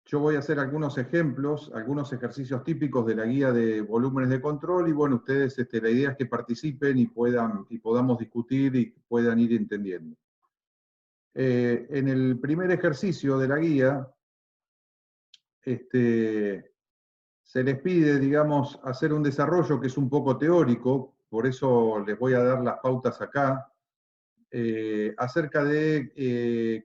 Yo voy a hacer algunos ejemplos, algunos ejercicios típicos de la guía de volúmenes de control, y bueno, ustedes, la idea es que participen y podamos discutir y puedan ir entendiendo. En el primer ejercicio de la guía, se les pide, digamos, hacer un desarrollo que es un poco teórico, por eso les voy a dar las pautas acá, acerca de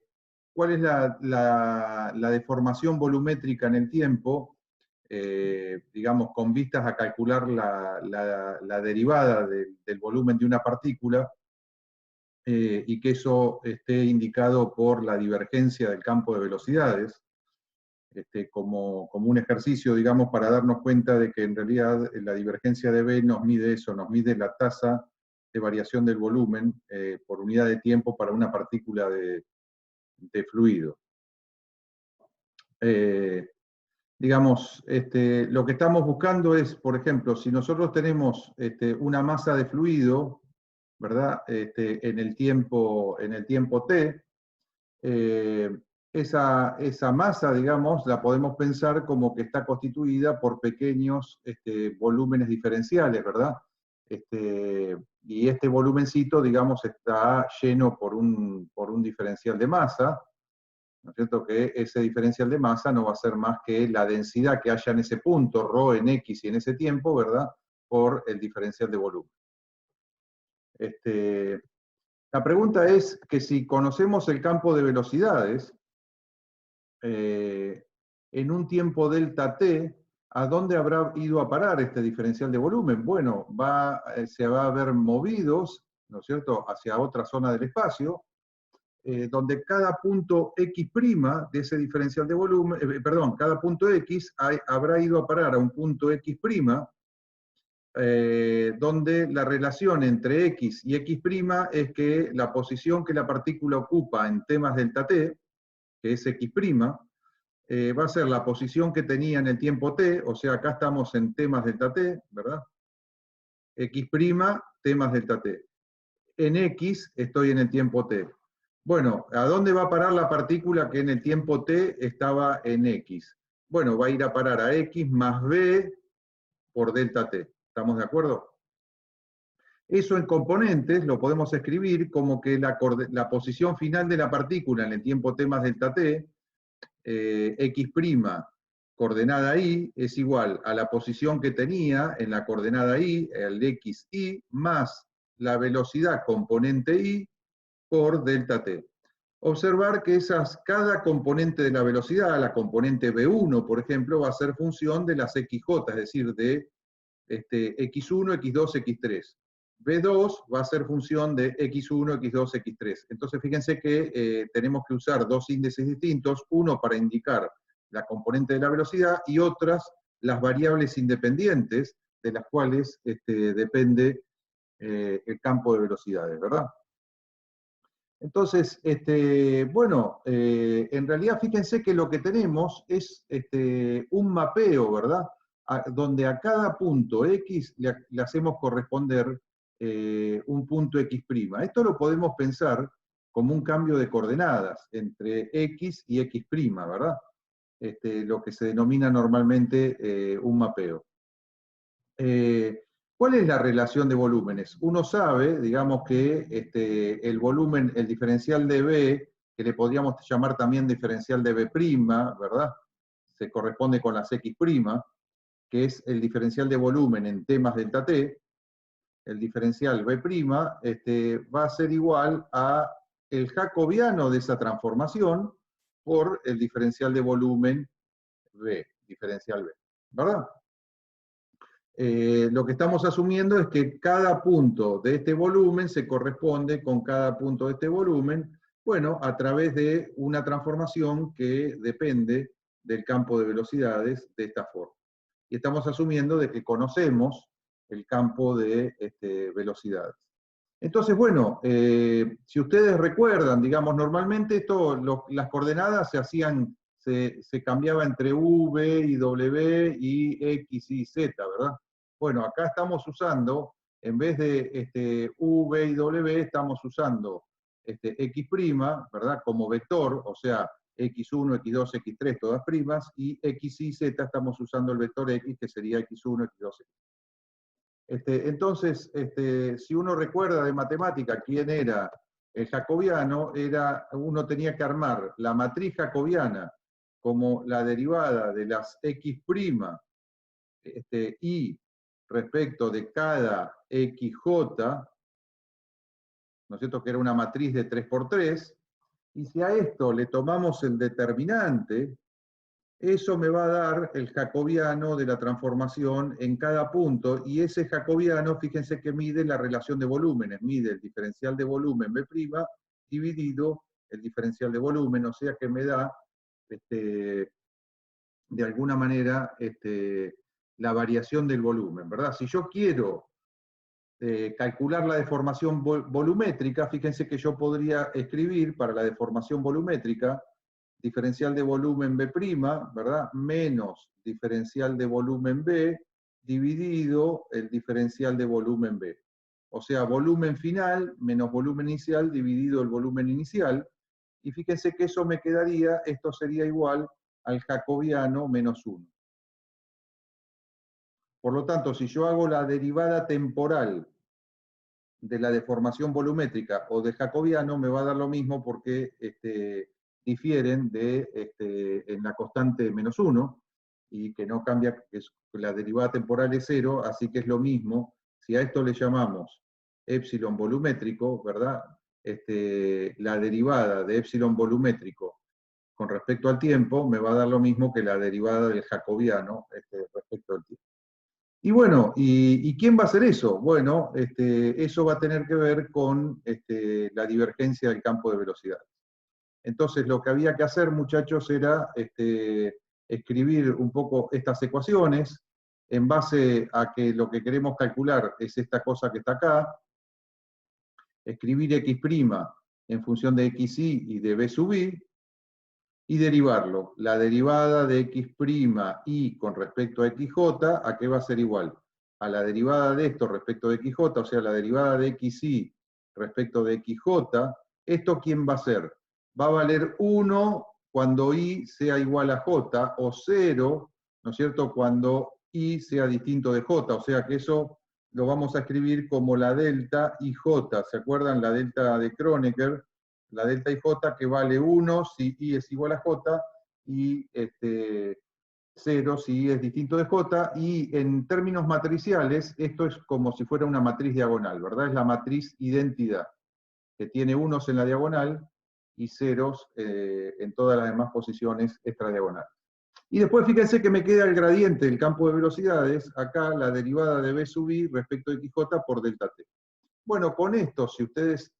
cuál es la deformación volumétrica en el tiempo, digamos, con vistas a calcular la derivada del volumen de una partícula, y que eso esté indicado por la divergencia del campo de velocidades, como un ejercicio, digamos, para darnos cuenta de que en realidad la divergencia de B nos mide eso, nos mide la tasa de variación del volumen por unidad de tiempo para una partícula de fluido. Digamos, lo que estamos buscando es, por ejemplo, si nosotros tenemos una masa de fluido, ¿verdad? En el tiempo t, esa masa, digamos, la podemos pensar como que está constituida por pequeños volúmenes diferenciales, ¿verdad? Y este volumencito, digamos, está lleno por un diferencial de masa, ¿no es cierto? Que ese diferencial de masa no va a ser más que la densidad que haya en ese punto, ρ en x y en ese tiempo, ¿verdad? Por el diferencial de volumen. La pregunta es que si conocemos el campo de velocidades, en un tiempo delta t, ¿a dónde habrá ido a parar este diferencial de volumen? Bueno, se va a ver movidos, ¿no es cierto?, hacia otra zona del espacio, donde cada punto x' de ese diferencial de volumen, perdón, cada punto x habrá ido a parar a un punto x', donde la relación entre x y x' es que la posición que la partícula ocupa en temas delta t, que es x', va a ser la posición que tenía en el tiempo t, o sea, acá estamos en temas delta t, ¿verdad? X', temas delta t. En x estoy en el tiempo t. Bueno, ¿a dónde va a parar la partícula que en el tiempo t estaba en x? Bueno, va a ir a parar a x más b por delta t. ¿Estamos de acuerdo? Eso en componentes lo podemos escribir como que la posición final de la partícula en el tiempo t más delta t, x' coordenada y, es igual a la posición que tenía en la coordenada y, el xy, más la velocidad componente y por delta t. Observar que cada componente de la velocidad, la componente v1, por ejemplo, va a ser función de las xj, es decir, de x1, x2, x3. V2 va a ser función de x1, x2, x3. Entonces, fíjense que tenemos que usar dos índices distintos, uno para indicar la componente de la velocidad y otras las variables independientes de las cuales depende el campo de velocidades, ¿verdad? Entonces, bueno, en realidad fíjense que lo que tenemos es un mapeo, ¿verdad? Donde a cada punto X le hacemos corresponder un punto X'. Esto lo podemos pensar como un cambio de coordenadas entre X y X', ¿verdad? Lo que se denomina normalmente un mapeo. ¿Cuál es la relación de volúmenes? Uno sabe, digamos, que el volumen, el diferencial de B, que le podríamos llamar también diferencial de B', ¿verdad? Se corresponde con las X', que es el diferencial de volumen en temas delta t. El diferencial B', va a ser igual a el jacobiano de esa transformación por el diferencial de volumen B, diferencial B, ¿verdad? Lo que estamos asumiendo es que cada punto de este volumen se corresponde con cada punto de este volumen, bueno, a través de una transformación que depende del campo de velocidades de esta forma. Y estamos asumiendo de que conocemos el campo de velocidades. Entonces, bueno, si ustedes recuerdan, digamos, normalmente las coordenadas se cambiaba entre V y W y X y Z, ¿verdad? Bueno, acá estamos usando, en vez de V y W, estamos usando X', ¿verdad? Como vector, o sea, x1, x2, x3, todas primas, y x y z estamos usando el vector x, que sería x1, x2, x3. Entonces, si uno recuerda de matemática quién era el jacobiano, uno tenía que armar la matriz jacobiana como la derivada de las x' y respecto de cada xj, ¿no es cierto?, que era una matriz de 3 por 3, y si a esto le tomamos el determinante, eso me va a dar el jacobiano de la transformación en cada punto, y ese jacobiano, fíjense que mide la relación de volúmenes, mide el diferencial de volumen B' dividido el diferencial de volumen, o sea que me da, de alguna manera, la variación del volumen, ¿verdad? Si yo quiero calcular la deformación volumétrica, fíjense que yo podría escribir para la deformación volumétrica diferencial de volumen B', ¿verdad? Menos diferencial de volumen B dividido el diferencial de volumen B. O sea, volumen final menos volumen inicial dividido el volumen inicial. Y fíjense que eso me quedaría, esto sería igual al jacobiano menos 1. Por lo tanto, si yo hago la derivada temporal de la deformación volumétrica o de jacobiano, me va a dar lo mismo porque difieren en la constante menos 1, y que no cambia, la derivada temporal es 0, así que es lo mismo. Si a esto le llamamos épsilon volumétrico, ¿verdad? La derivada de épsilon volumétrico con respecto al tiempo me va a dar lo mismo que la derivada del jacobiano respecto al tiempo. Y bueno, ¿y quién va a hacer eso? Bueno, eso va a tener que ver con la divergencia del campo de velocidad. Entonces, lo que había que hacer, muchachos, era escribir un poco estas ecuaciones en base a que lo que queremos calcular es esta cosa que está acá, escribir x' en función de xy y de b sub i, y derivarlo. La derivada de x' y con respecto a xj, ¿a qué va a ser igual? A la derivada de esto respecto de xj, o sea, la derivada de xy respecto de xj, ¿esto quién va a ser? Va a valer 1 cuando y sea igual a j, o 0, ¿no es cierto?, cuando y sea distinto de j, o sea que eso lo vamos a escribir como la delta ij, ¿se acuerdan? La delta de Kronecker, la delta ij, que vale 1 si i es igual a j, y 0 si i es distinto de j, y en términos matriciales, esto es como si fuera una matriz diagonal, ¿verdad? Es la matriz identidad, que tiene unos en la diagonal y ceros en todas las demás posiciones extradiagonales. Y después fíjense que me queda el gradiente del campo de velocidades, acá la derivada de b sub i respecto de xj por delta t. Bueno, con esto, si ustedes,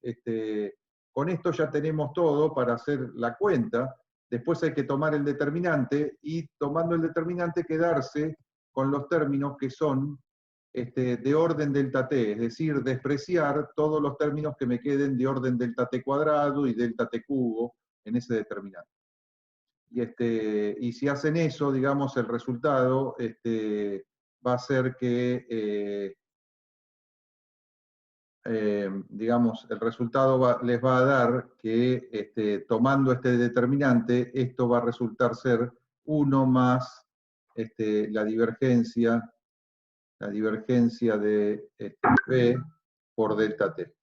con esto ya tenemos todo para hacer la cuenta. Después hay que tomar el determinante, y tomando el determinante quedarse con los términos que son de orden delta t, es decir, despreciar todos los términos que me queden de orden delta t cuadrado y delta t cubo en ese determinante. Y si hacen eso, digamos, el resultado va a ser que digamos, el resultado les va a dar que tomando este determinante, esto va a resultar ser 1 más la divergencia de B por delta t.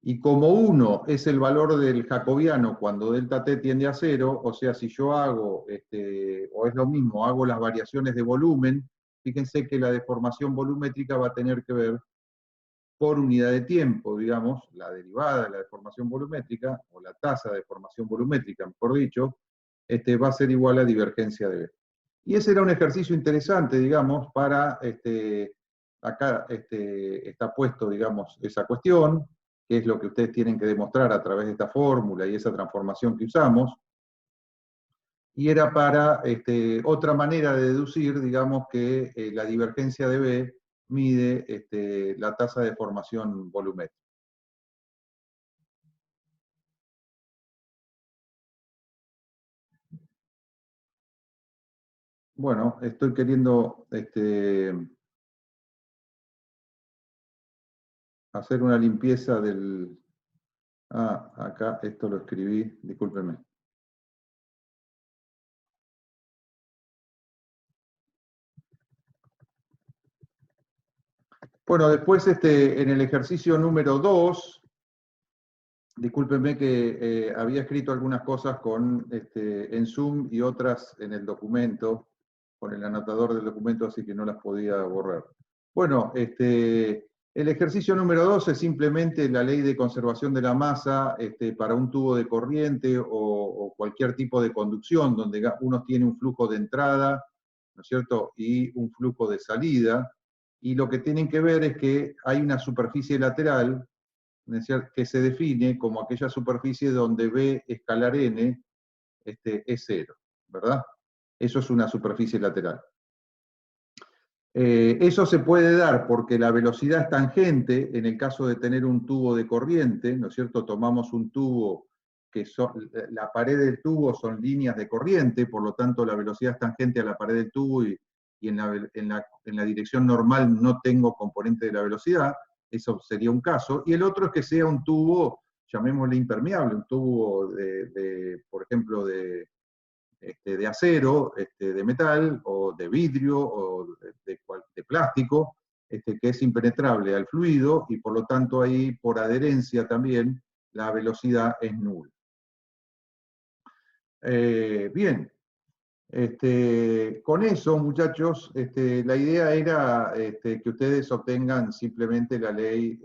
Y como 1 es el valor del jacobiano cuando delta t tiende a 0, o sea, si yo hago, o es lo mismo, hago las variaciones de volumen, fíjense que la deformación volumétrica va a tener que ver por unidad de tiempo, digamos, la derivada de la deformación volumétrica, o la tasa de deformación volumétrica, mejor dicho, va a ser igual a divergencia de B. Y ese era un ejercicio interesante, digamos, para, acá está puesto, digamos, esa cuestión, que es lo que ustedes tienen que demostrar a través de esta fórmula y esa transformación que usamos, y era para otra manera de deducir, digamos, que la divergencia de B mide la tasa de deformación volumétrica. Bueno, estoy queriendo hacer una limpieza del... Ah, acá esto lo escribí, discúlpenme. Bueno, después en el ejercicio número 2, discúlpenme que había escrito algunas cosas en Zoom y otras en el documento, con el anotador del documento, así que no las podía borrar. Bueno, el ejercicio número 2 es simplemente la ley de conservación de la masa para un tubo de corriente o cualquier tipo de conducción, donde uno tiene un flujo de entrada, ¿no es cierto?, y un flujo de salida, y lo que tienen que ver es que hay una superficie lateral, que se define como aquella superficie donde B escalar n es cero, ¿verdad? Eso es una superficie lateral. Eso se puede dar porque la velocidad es tangente, en el caso de tener un tubo de corriente, ¿no es cierto? Tomamos un tubo la pared del tubo son líneas de corriente, por lo tanto la velocidad es tangente a la pared del tubo y en la dirección normal no tengo componente de la velocidad, eso sería un caso. Y el otro es que sea un tubo, llamémosle impermeable, un tubo por ejemplo, de acero, de metal, o de vidrio, o de plástico, que es impenetrable al fluido, y por lo tanto ahí, por adherencia también, la velocidad es nula. Bien, con eso, muchachos, la idea era que ustedes obtengan simplemente la ley,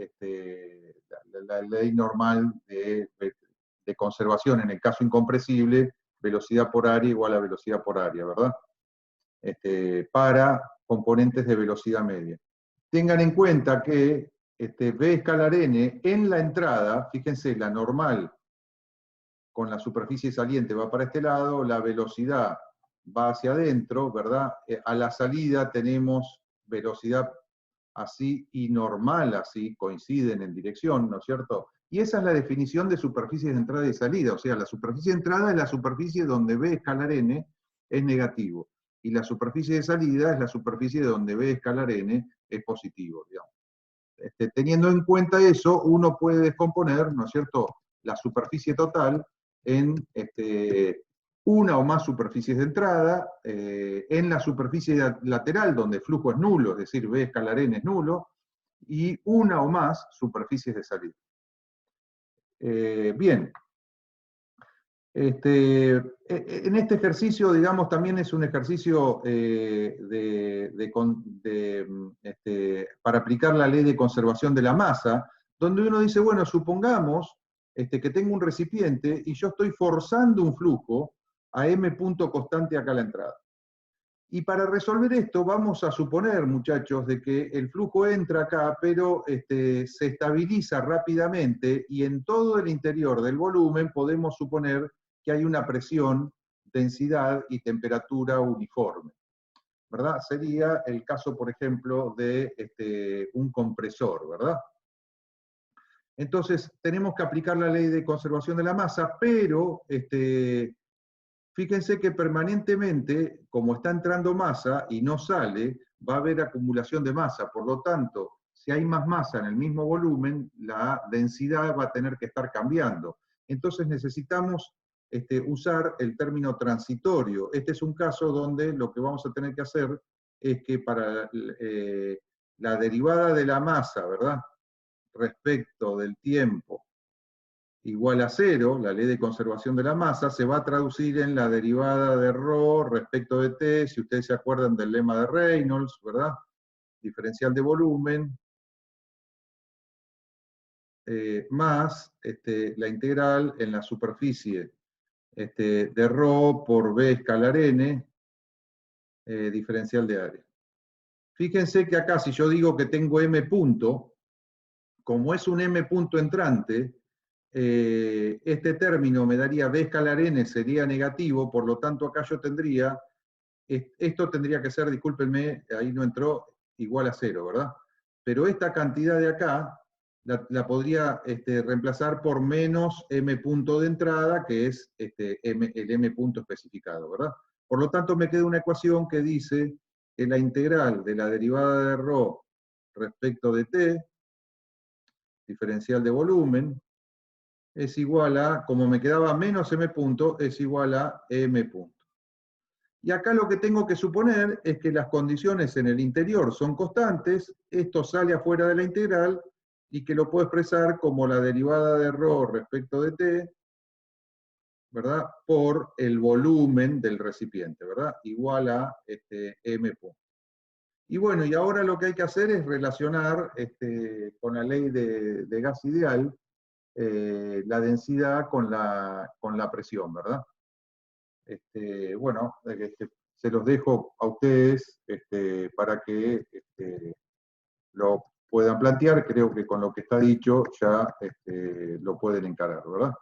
la ley normal de conservación, en el caso incompresible, velocidad por área igual a velocidad por área, ¿verdad? Para componentes de velocidad media. Tengan en cuenta que B escalar n en la entrada, fíjense, la normal con la superficie saliente va para este lado, la velocidad va hacia adentro, ¿verdad? A la salida tenemos velocidad así y normal así, coinciden en dirección, ¿no es cierto? Y esa es la definición de superficies de entrada y salida, o sea, la superficie de entrada es la superficie donde B escalar n es negativo, y la superficie de salida es la superficie donde B escalar n es positivo, digamos. Teniendo en cuenta eso, uno puede descomponer, ¿no es cierto?, la superficie total en una o más superficies de entrada, en la superficie lateral donde el flujo es nulo, es decir, B escalar n es nulo, y una o más superficies de salida. Bien. En este ejercicio, digamos, también es un ejercicio para aplicar la ley de conservación de la masa, donde uno dice, bueno, supongamos que tengo un recipiente y yo estoy forzando un flujo a m punto constante acá a la entrada. Y para resolver esto vamos a suponer, muchachos, de que el flujo entra acá, pero se estabiliza rápidamente y en todo el interior del volumen podemos suponer que hay una presión, densidad y temperatura uniforme, ¿verdad? Sería el caso, por ejemplo, de un compresor, ¿verdad? Entonces, tenemos que aplicar la ley de conservación de la masa, pero fíjense que permanentemente, como está entrando masa y no sale, va a haber acumulación de masa. Por lo tanto, si hay más masa en el mismo volumen, la densidad va a tener que estar cambiando. Entonces necesitamos usar el término transitorio. Este es un caso donde lo que vamos a tener que hacer es que para la derivada de la masa, ¿verdad?, respecto del tiempo igual a cero, la ley de conservación de la masa, se va a traducir en la derivada de ρ respecto de t, si ustedes se acuerdan del lema de Reynolds, ¿verdad? Diferencial de volumen, más la integral en la superficie de ρ por b escalar n, diferencial de área. Fíjense que acá, si yo digo que tengo m punto, como es un m punto entrante, este término me daría b escalar n, sería negativo, por lo tanto acá yo tendría, esto tendría que ser, discúlpenme, ahí no entró, igual a 0, ¿verdad? Pero esta cantidad de acá la podría reemplazar por menos m punto de entrada, que es el m punto especificado, ¿verdad? Por lo tanto me queda una ecuación que dice que la integral de la derivada de ρ respecto de t, diferencial de volumen, es igual a, como me quedaba menos m punto, es igual a m punto. Y acá lo que tengo que suponer es que las condiciones en el interior son constantes, esto sale afuera de la integral, y que lo puedo expresar como la derivada de ρ respecto de t, ¿verdad? Por el volumen del recipiente, ¿verdad? Igual a m punto. Y bueno, y ahora lo que hay que hacer es relacionar con la ley de gas ideal la densidad con la presión, ¿verdad? Bueno, se los dejo a ustedes para que lo puedan plantear. Creo que con lo que está dicho ya lo pueden encarar, ¿verdad?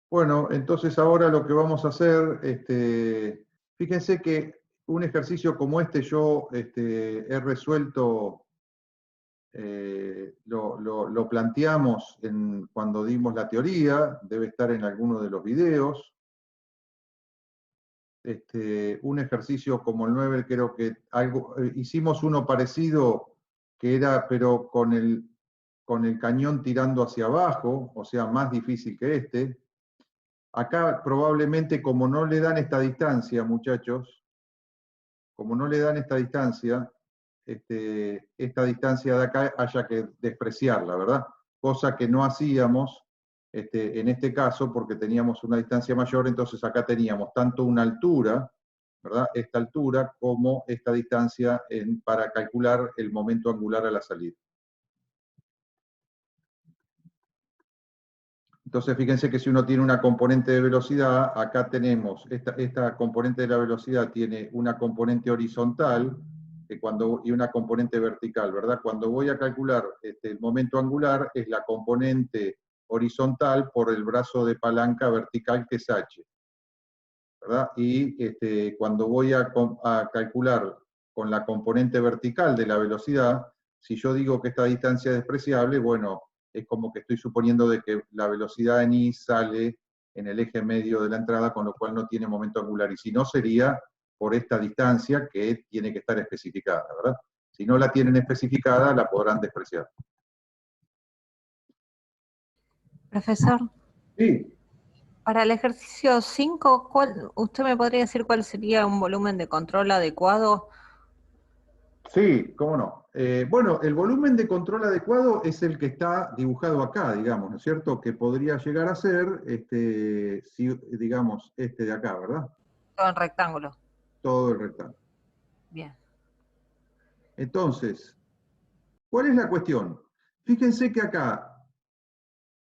Bueno, entonces ahora lo que vamos a hacer, fíjense que un ejercicio como este yo he resuelto, lo planteamos cuando dimos la teoría, debe estar en alguno de los videos. Un ejercicio como el 9, creo que hicimos uno parecido, que era, pero con el cañón tirando hacia abajo, o sea, más difícil que este. Acá probablemente, como no le dan esta distancia, muchachos, como no le dan esta distancia de acá haya que despreciarla, ¿verdad? Cosa que no hacíamos en este caso porque teníamos una distancia mayor, entonces acá teníamos tanto una altura, ¿verdad? Esta altura como esta distancia para calcular el momento angular a la salida. Entonces, fíjense que si uno tiene una componente de velocidad, acá tenemos, esta componente de la velocidad tiene una componente horizontal y una componente vertical, ¿verdad? Cuando voy a calcular el momento angular, es la componente horizontal por el brazo de palanca vertical, que es h, ¿verdad? Y cuando voy a calcular con la componente vertical de la velocidad, si yo digo que esta distancia es despreciable, bueno, es como que estoy suponiendo de que la velocidad en i sale en el eje medio de la entrada, con lo cual no tiene momento angular. Y si no, sería por esta distancia que tiene que estar especificada, ¿verdad? Si no la tienen especificada, la podrán despreciar. Profesor, Sí, para el ejercicio 5, ¿usted me podría decir cuál sería un volumen de control adecuado? sí, cómo no. Bueno, el volumen de control adecuado es el que está dibujado acá, digamos, ¿no es cierto? Que podría llegar a ser, digamos, este de acá, ¿verdad? Todo en rectángulo. Todo el rectángulo. Bien. Entonces, ¿cuál es la cuestión? Fíjense que acá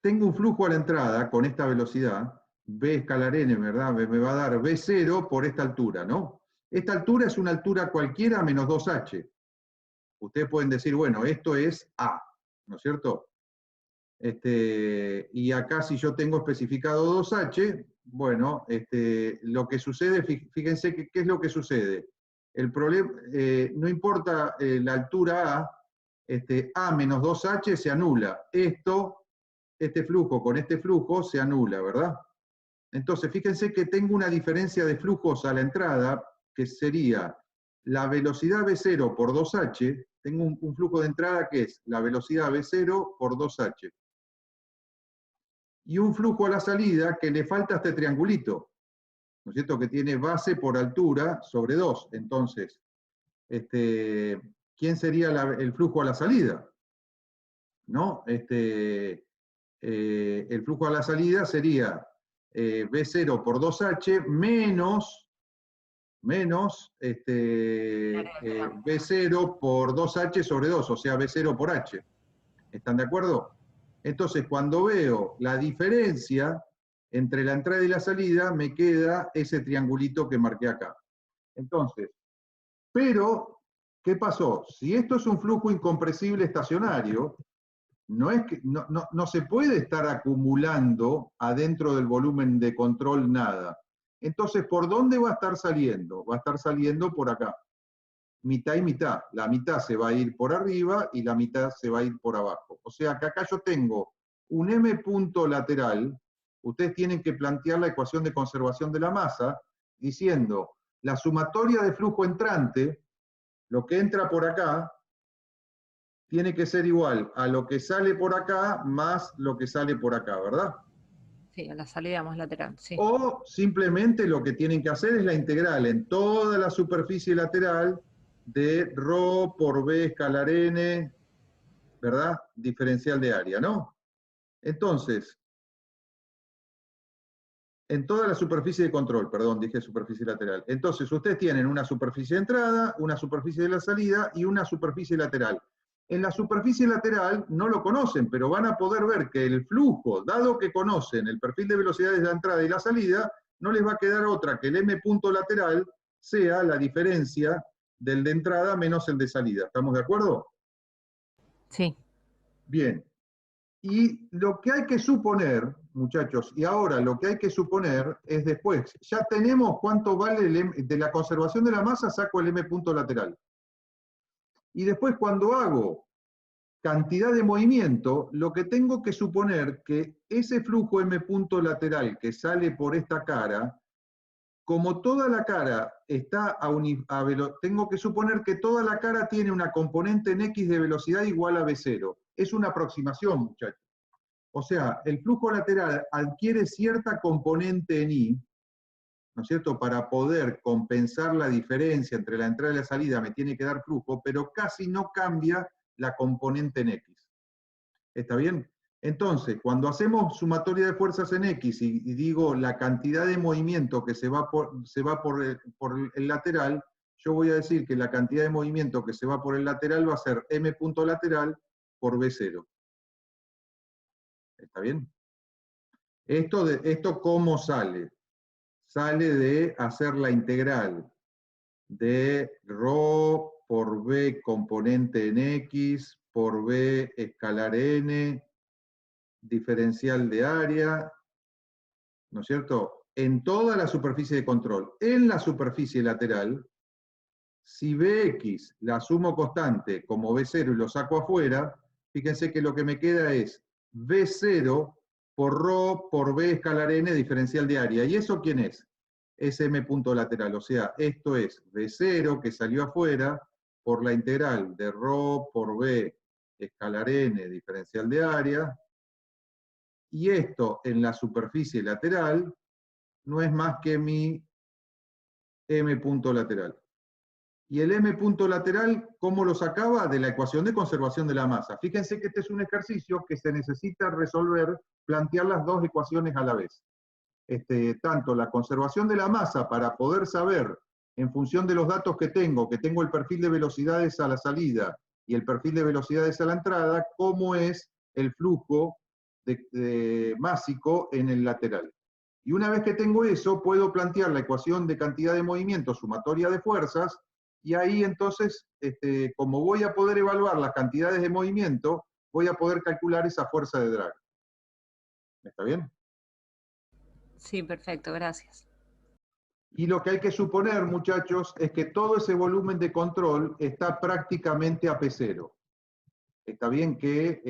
tengo un flujo a la entrada con esta velocidad, v escalar n, ¿verdad? Me va a dar v0 por esta altura, ¿no? Esta altura es una altura cualquiera menos 2h. Ustedes pueden decir, bueno, esto es a, ¿no es cierto? Y acá si yo tengo especificado 2h, bueno, lo que sucede, fíjense qué es lo que sucede. El problema, no importa la altura a menos 2h se anula. Este flujo con este flujo se anula, ¿verdad? Entonces, fíjense que tengo una diferencia de flujos a la entrada, que sería la velocidad v0 por 2h, tengo un flujo de entrada que es la velocidad v0 por 2h. Y un flujo a la salida que le falta a este triangulito, ¿no es cierto? Que tiene base por altura sobre 2. Entonces, ¿quién sería el flujo a la salida? ¿No? El flujo a la salida sería V0 por 2H menos V0 por 2H sobre 2, o sea, V0 por H. ¿Están de acuerdo? Entonces, cuando veo la diferencia entre la entrada y la salida, me queda ese triangulito que marqué acá. Entonces, pero, ¿qué pasó? Si esto es un flujo incompresible estacionario, no se puede estar acumulando adentro del volumen de control nada. Entonces, ¿por dónde va a estar saliendo? Va a estar saliendo por acá. Mitad y mitad. La mitad se va a ir por arriba y la mitad se va a ir por abajo. O sea que acá yo tengo un m punto lateral. Ustedes tienen que plantear la ecuación de conservación de la masa diciendo la sumatoria de flujo entrante, lo que entra por acá, tiene que ser igual a lo que sale por acá más lo que sale por acá, ¿verdad? Sí, a la salida más lateral, sí. O simplemente lo que tienen que hacer es la integral en toda la superficie lateral de ρ por b escalar n, ¿verdad? Diferencial de área, ¿no? Entonces, en toda la superficie de control, perdón, dije superficie lateral. Entonces, ustedes tienen una superficie de entrada, una superficie de la salida y una superficie lateral. En la superficie lateral no lo conocen, pero van a poder ver que el flujo, dado que conocen el perfil de velocidades de la entrada y la salida, no les va a quedar otra que el m punto lateral sea la diferencia del de entrada menos el de salida. ¿Estamos de acuerdo? Sí. Bien. Y lo que hay que suponer, muchachos, y ahora lo que hay que suponer es después, ya tenemos cuánto vale el M, de la conservación de la masa saco el m punto lateral. Y después cuando hago cantidad de movimiento, lo que tengo que suponer que ese flujo m punto lateral que sale por esta cara, como toda la cara está tengo que suponer que toda la cara tiene una componente en x de velocidad igual a v0. Es una aproximación, muchachos. O sea, el flujo lateral adquiere cierta componente en I, ¿no es cierto? Para poder compensar la diferencia entre la entrada y la salida me tiene que dar flujo, pero casi no cambia la componente en X. ¿Está bien? Entonces, cuando hacemos sumatoria de fuerzas en X y digo la cantidad de movimiento que se va por el lateral, yo voy a decir que la cantidad de movimiento que se va por el lateral va a ser m punto lateral por V0. ¿Está bien? Esto ¿cómo sale? Sale de hacer la integral de ρ por b componente en x por b escalar n, diferencial de área, ¿no es cierto? En toda la superficie de control. En la superficie lateral, si bx la asumo constante como b0 y lo saco afuera, fíjense que lo que me queda es v0 por ρ por b escalar n diferencial de área. ¿Y eso quién es? Es m punto lateral. O sea, esto es v0 que salió afuera por la integral de ρ por b escalar n diferencial de área. Y esto en la superficie lateral no es más que mi m punto lateral. Y el m punto lateral, ¿cómo lo sacaba? De la ecuación de conservación de la masa. Fíjense que este es un ejercicio que se necesita resolver, plantear las dos ecuaciones a la vez. Tanto la conservación de la masa para poder saber, en función de los datos que tengo el perfil de velocidades a la salida y el perfil de velocidades a la entrada, cómo es el flujo másico en el lateral. Y una vez que tengo eso, puedo plantear la ecuación de cantidad de movimiento sumatoria de fuerzas, y ahí entonces, como voy a poder evaluar las cantidades de movimiento, voy a poder calcular esa fuerza de drag. ¿Está bien? Sí, perfecto, gracias. Y lo que hay que suponer, muchachos, es que todo ese volumen de control está prácticamente a P0. Está bien que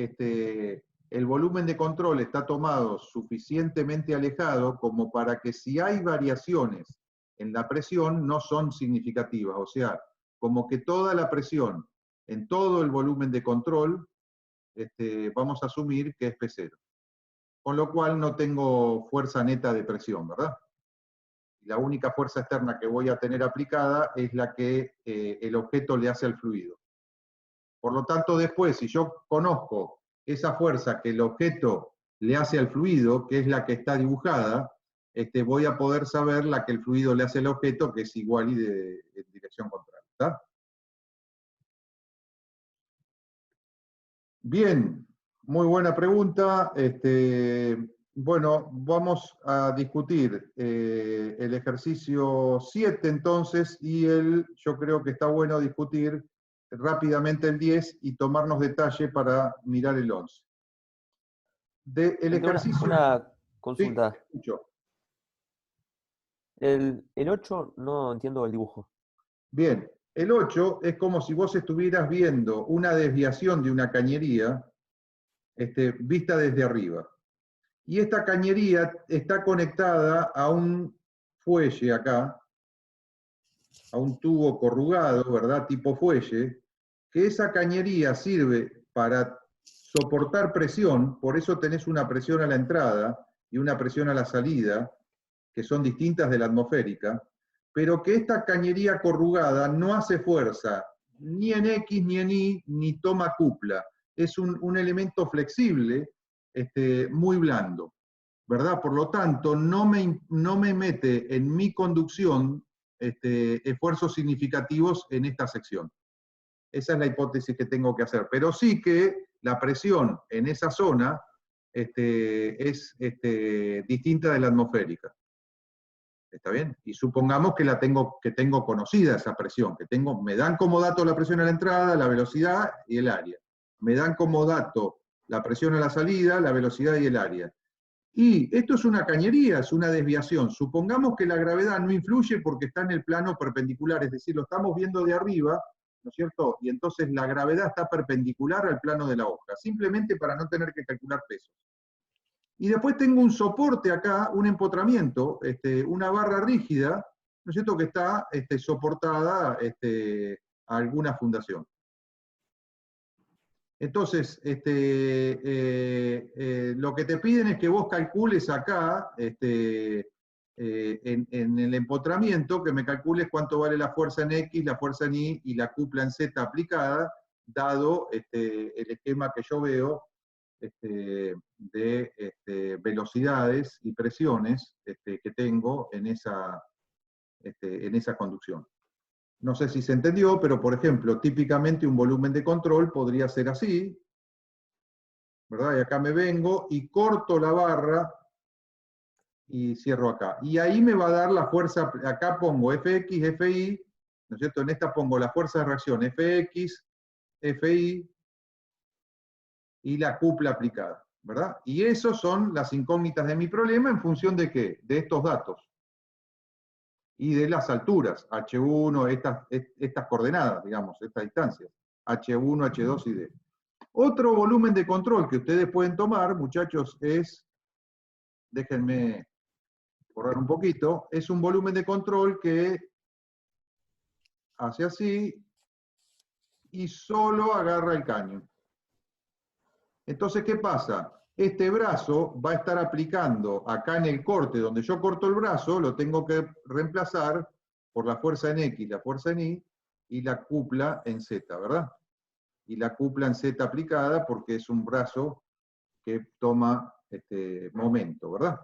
el volumen de control está tomado suficientemente alejado como para que si hay variaciones en la presión no son significativas. O sea, como que toda la presión en todo el volumen de control, vamos a asumir que es P0. Con lo cual no tengo fuerza neta de presión, ¿verdad? La única fuerza externa que voy a tener aplicada es la que el objeto le hace al fluido. Por lo tanto, después, si yo conozco esa fuerza que el objeto le hace al fluido, que es la que está dibujada, voy a poder saber la que el fluido le hace al objeto, que es igual y de dirección contraria. ¿Está? Bien, muy buena pregunta. Bueno, vamos a discutir el ejercicio 7 entonces, y yo creo que está bueno discutir rápidamente el 10 y tomarnos detalle para mirar el 11. El ejercicio... Una Sí, consulta. escucho. El 8 no entiendo el dibujo. Bien, el 8 es como si vos estuvieras viendo una desviación de una cañería vista desde arriba. Y esta cañería está conectada a un fuelle acá, a un tubo corrugado, ¿verdad? Tipo fuelle, que esa cañería sirve para soportar presión, por eso tenés una presión a la entrada y una presión a la salida, que son distintas de la atmosférica, pero que esta cañería corrugada no hace fuerza ni en X ni en Y, ni toma cupla. Es un elemento flexible, muy blando, ¿verdad? Por lo tanto, no me mete en mi conducción esfuerzos significativos en esta sección. Esa es la hipótesis que tengo que hacer. Pero sí que la presión en esa zona es distinta de la atmosférica. ¿Está bien? Y supongamos que tengo conocida esa presión, me dan como dato la presión a la entrada, la velocidad y el área. Me dan como dato la presión a la salida, la velocidad y el área. Y esto es una cañería, es una desviación. Supongamos que la gravedad no influye porque está en el plano perpendicular, es decir, lo estamos viendo de arriba, ¿no es cierto? Y entonces la gravedad está perpendicular al plano de la hoja, simplemente para no tener que calcular pesos. Y después tengo un soporte acá, un empotramiento, una barra rígida, ¿no es cierto?, que está soportada a alguna fundación. Entonces, lo que te piden es que vos calcules acá, en el empotramiento, que me calcules cuánto vale la fuerza en X, la fuerza en Y y la cupla en Z aplicada, dado el esquema que yo veo de velocidades y presiones que tengo en esa conducción. No sé si se entendió, pero por ejemplo, típicamente un volumen de control podría ser así, ¿verdad? Y acá me vengo y corto la barra y cierro acá. Y ahí me va a dar la fuerza, acá pongo Fx, Fi, ¿no es cierto? En esta pongo la fuerza de reacción Fx, Fi y la cupla aplicada, ¿verdad? Y esos son las incógnitas de mi problema en función de ¿qué? De estos datos. Y de las alturas, H1, estas coordenadas, digamos, estas distancias, H1, H2 y D. Otro volumen de control que ustedes pueden tomar, muchachos, déjenme borrar un poquito, es un volumen de control que hace así y solo agarra el caño. Entonces, ¿qué pasa? Este brazo va a estar aplicando acá en el corte, donde yo corto el brazo, lo tengo que reemplazar por la fuerza en X, la fuerza en Y, y la cupla en Z, ¿verdad? Y la cupla en Z aplicada porque es un brazo que toma momento, ¿verdad?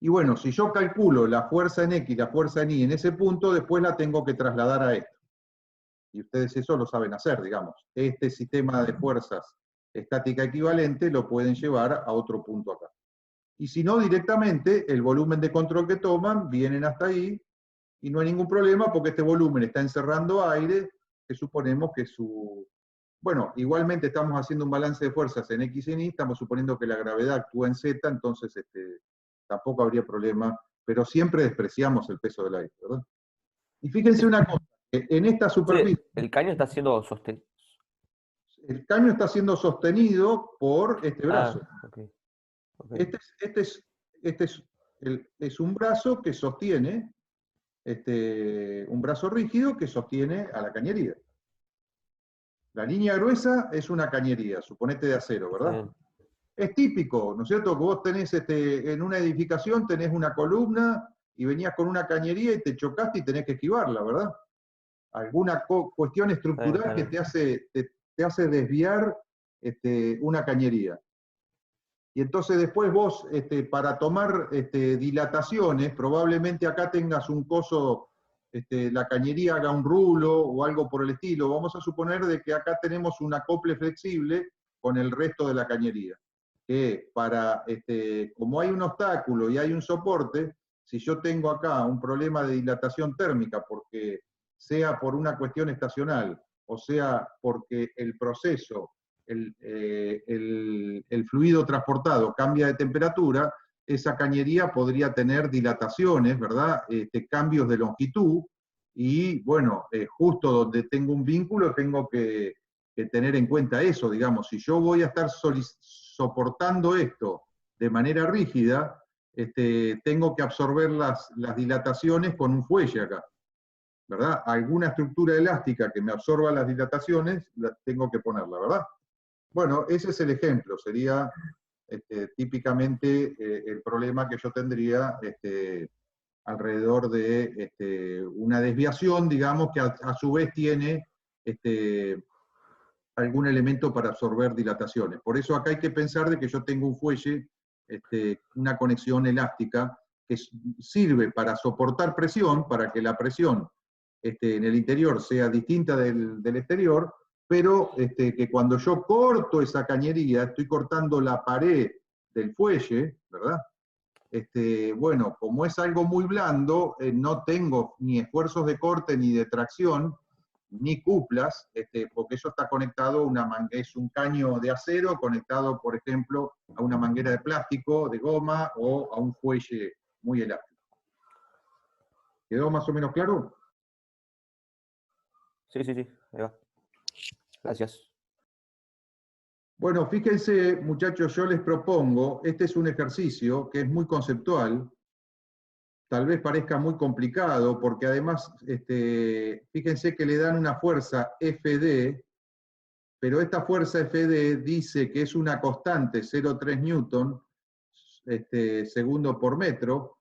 Y bueno, si yo calculo la fuerza en X, la fuerza en Y en ese punto, después la tengo que trasladar a esto. Y ustedes eso lo saben hacer, digamos. Este sistema de fuerzas estática equivalente lo pueden llevar a otro punto acá. Y si no, directamente, el volumen de control que toman, vienen hasta ahí, y no hay ningún problema porque este volumen está encerrando aire, que suponemos que bueno, igualmente estamos haciendo un balance de fuerzas en X y en Y, estamos suponiendo que la gravedad actúa en Z, entonces tampoco habría problema, pero siempre despreciamos el peso del aire, ¿verdad? Y fíjense una cosa, en esta superficie, el caño está siendo sostenido. el caño está siendo sostenido por este brazo. Okay. Este es un brazo que sostiene, un brazo rígido que sostiene a la cañería. La línea gruesa es una cañería, suponete de acero, ¿verdad? Es típico, ¿no es cierto? Que vos tenés en una edificación, tenés una columna y venías con una cañería y te chocaste y tenés que esquivarla, ¿verdad? Alguna cuestión estructural que te hace desviar una cañería. Y entonces después vos, para tomar dilataciones, probablemente acá tengas un coso, la cañería haga un rulo o algo por el estilo. Vamos a suponer de que acá tenemos un acople flexible con el resto de la cañería. Que como hay un obstáculo y hay un soporte, si yo tengo acá un problema de dilatación térmica, porque sea por una cuestión estacional, o sea porque el proceso, el fluido transportado cambia de temperatura, esa cañería podría tener dilataciones, ¿verdad? Cambios de longitud, y bueno, justo donde tengo un vínculo tengo que tener en cuenta eso, digamos, si yo voy a estar soportando esto de manera rígida, tengo que absorber las dilataciones con un fuelle acá. ¿verdad? Alguna estructura elástica que me absorba las dilataciones, tengo que ponerla, ¿verdad? Bueno, ese es el ejemplo, sería típicamente el problema que yo tendría alrededor de una desviación, digamos, que a su vez tiene algún elemento para absorber dilataciones. Por eso acá hay que pensar de que yo tengo un fuelle, una conexión elástica, que sirve para soportar presión, para que la presión en el interior sea distinta del exterior, pero que cuando yo corto esa cañería, estoy cortando la pared del fuelle, ¿verdad? Bueno, como es algo muy blando, no tengo ni esfuerzos de corte ni de tracción, ni cuplas, porque eso está conectado es un caño de acero conectado, por ejemplo, a una manguera de plástico, de goma, o a un fuelle muy elástico. ¿Quedó más o menos claro? Sí, ahí va. Gracias. Bueno, fíjense, muchachos, yo les propongo, este es un ejercicio que es muy conceptual, tal vez parezca muy complicado, porque además, fíjense que le dan una fuerza FD, pero esta fuerza FD dice que es una constante 0,3 Newton, segundo por metro,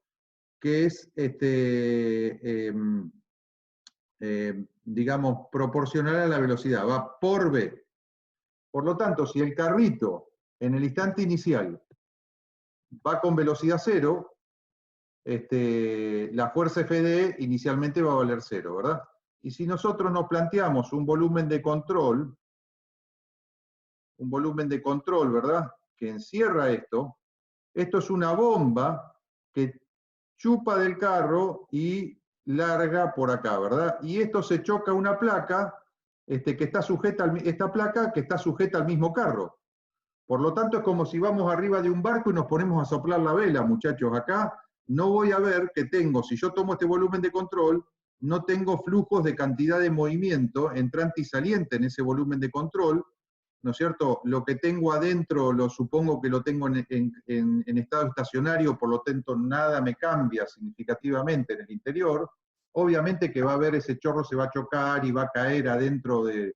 que es, digamos, proporcional a la velocidad, va por V. Por lo tanto, si el carrito en el instante inicial va con velocidad 0, la fuerza FD inicialmente va a valer 0, ¿verdad? Y si nosotros nos planteamos un volumen de control, ¿verdad? Que encierra esto es una bomba que chupa del carro y larga por acá, ¿verdad? Y esto se choca a una placa que está sujeta, esta placa que está sujeta al mismo carro. Por lo tanto, es como si vamos arriba de un barco y nos ponemos a soplar la vela, muchachos. Acá no voy a ver que tengo, si yo tomo este volumen de control, no tengo flujos de cantidad de movimiento entrante y saliente en ese volumen de control, ¿no es cierto? Lo que tengo adentro, lo supongo que lo tengo en estado estacionario, por lo tanto nada me cambia significativamente en el interior. Obviamente que va a haber ese chorro, se va a chocar y va a caer adentro del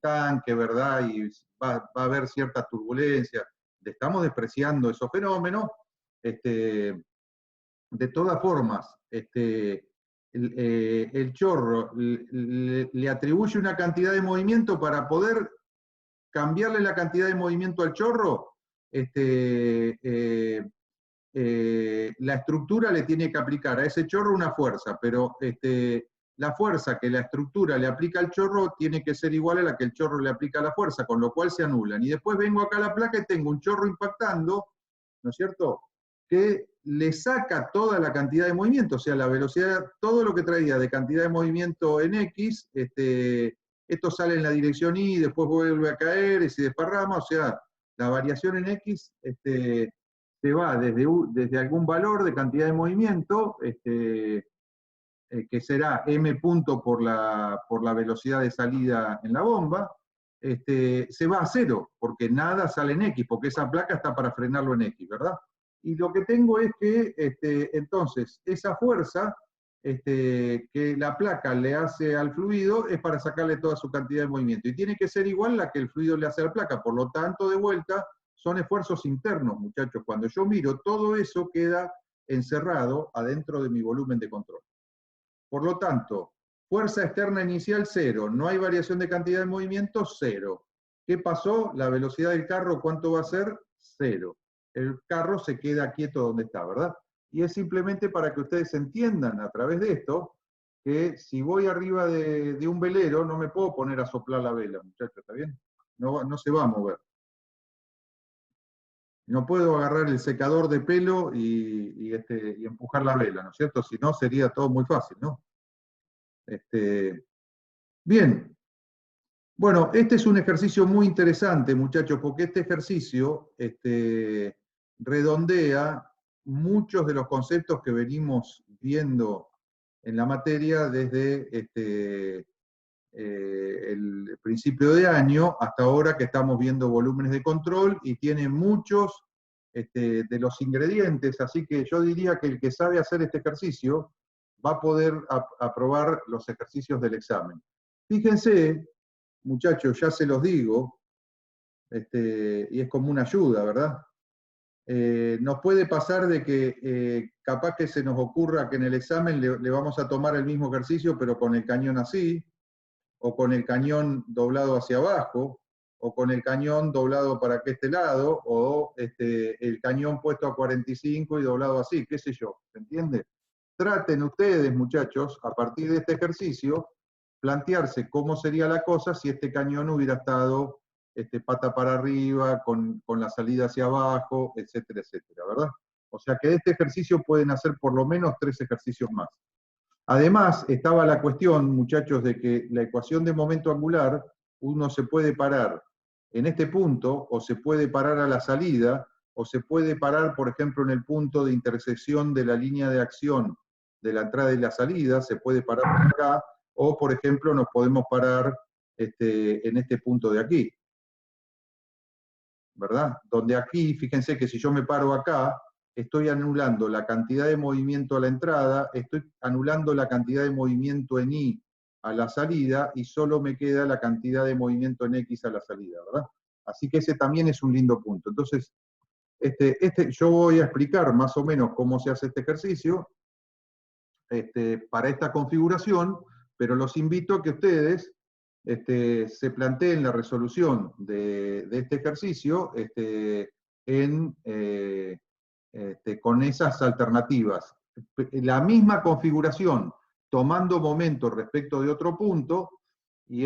tanque, ¿verdad? Y va a haber cierta turbulencia. Estamos despreciando esos fenómenos. De todas formas, el chorro le atribuye una cantidad de movimiento para poder cambiarle la cantidad de movimiento al chorro, la estructura le tiene que aplicar a ese chorro una fuerza, pero la fuerza que la estructura le aplica al chorro tiene que ser igual a la que el chorro le aplica a la fuerza, con lo cual se anulan. Y después vengo acá a la placa y tengo un chorro impactando, ¿no es cierto?, que le saca toda la cantidad de movimiento, o sea, la velocidad, todo lo que traía de cantidad de movimiento en X, esto sale en la dirección Y, después vuelve a caer y se desparrama, o sea, la variación en X se va desde algún valor de cantidad de movimiento, que será m punto por la velocidad de salida en la bomba, se va a 0, porque nada sale en X, porque esa placa está para frenarlo en X, ¿verdad? Y lo que tengo es que, entonces, esa fuerza que la placa le hace al fluido es para sacarle toda su cantidad de movimiento. Y tiene que ser igual la que el fluido le hace a la placa. Por lo tanto, de vuelta, son esfuerzos internos, muchachos. Cuando yo miro, todo eso queda encerrado adentro de mi volumen de control. Por lo tanto, fuerza externa inicial 0, no hay variación de cantidad de movimiento, 0. ¿Qué pasó? La velocidad del carro, ¿cuánto va a ser? 0. El carro se queda quieto donde está, ¿verdad? Y es simplemente para que ustedes entiendan a través de esto que si voy arriba de un velero no me puedo poner a soplar la vela, muchachos, ¿está bien? No se va a mover. No puedo agarrar el secador de pelo y empujar la vela, ¿no es cierto? Si no, sería todo muy fácil, ¿no? Bien. Bueno, este es un ejercicio muy interesante, muchachos, porque este ejercicio redondea muchos de los conceptos que venimos viendo en la materia desde el principio de año hasta ahora que estamos viendo volúmenes de control y tiene muchos de los ingredientes, así que yo diría que el que sabe hacer este ejercicio va a poder aprobar los ejercicios del examen. Fíjense, muchachos, ya se los digo, y es como una ayuda, ¿verdad? Nos puede pasar de que capaz que se nos ocurra que en el examen le vamos a tomar el mismo ejercicio, pero con el cañón así, o con el cañón doblado hacia abajo, o con el cañón doblado para este lado, o el cañón puesto a 45 y doblado así, qué sé yo, ¿se entiende? Traten ustedes, muchachos, a partir de este ejercicio, plantearse cómo sería la cosa si este cañón hubiera estado pata para arriba, con la salida hacia abajo, etcétera, etcétera, ¿verdad? O sea que de este ejercicio pueden hacer por lo menos 3 ejercicios más. Además, estaba la cuestión, muchachos, de que la ecuación de momento angular, uno se puede parar en este punto, o se puede parar a la salida, o se puede parar, por ejemplo, en el punto de intersección de la línea de acción de la entrada y la salida, se puede parar por acá, o, por ejemplo, nos podemos parar en este punto de aquí, ¿verdad? Donde aquí, fíjense que si yo me paro acá, estoy anulando la cantidad de movimiento a la entrada, estoy anulando la cantidad de movimiento en Y a la salida, y solo me queda la cantidad de movimiento en X a la salida, ¿verdad? Así que ese también es un lindo punto. Entonces, yo voy a explicar más o menos cómo se hace este ejercicio para esta configuración, pero los invito a que ustedes se planteen la resolución de este ejercicio con esas alternativas. La misma configuración, tomando momento respecto de otro punto, y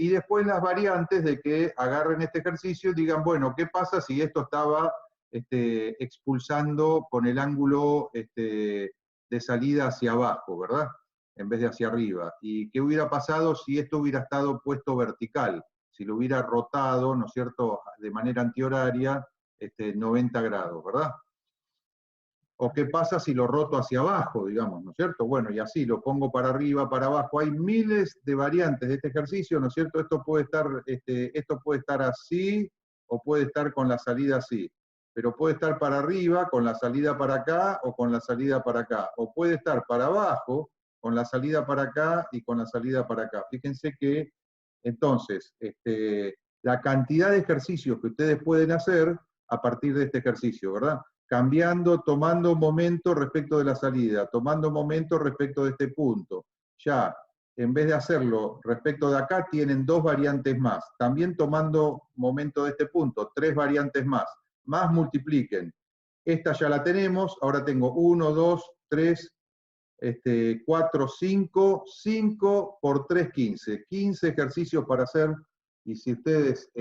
después las variantes de que agarren este ejercicio y digan, bueno, ¿qué pasa si esto estaba expulsando con el ángulo de salida hacia abajo, ¿verdad? En vez de hacia arriba. ¿Y qué hubiera pasado si esto hubiera estado puesto vertical? Si lo hubiera rotado, ¿no es cierto?, de manera antihoraria, 90 grados, ¿verdad? ¿O qué pasa si lo roto hacia abajo, digamos, ¿no es cierto? Bueno, y así lo pongo para arriba, para abajo. Hay miles de variantes de este ejercicio, ¿no es cierto? Esto puede estar así, o puede estar con la salida así. Pero puede estar para arriba, con la salida para acá, o con la salida para acá. O puede estar para abajo, con la salida para acá y con la salida para acá. Fíjense que, entonces, la cantidad de ejercicios que ustedes pueden hacer a partir de este ejercicio, ¿verdad? Cambiando, tomando momento respecto de la salida, tomando momento respecto de este punto. Ya, en vez de hacerlo respecto de acá, tienen 2 variantes más. También tomando momento de este punto, 3 variantes más. Más multipliquen. Esta ya la tenemos, ahora tengo 1, 2, 3, 4, 5, 5 por 3, 15. 15 ejercicios para hacer, y si ustedes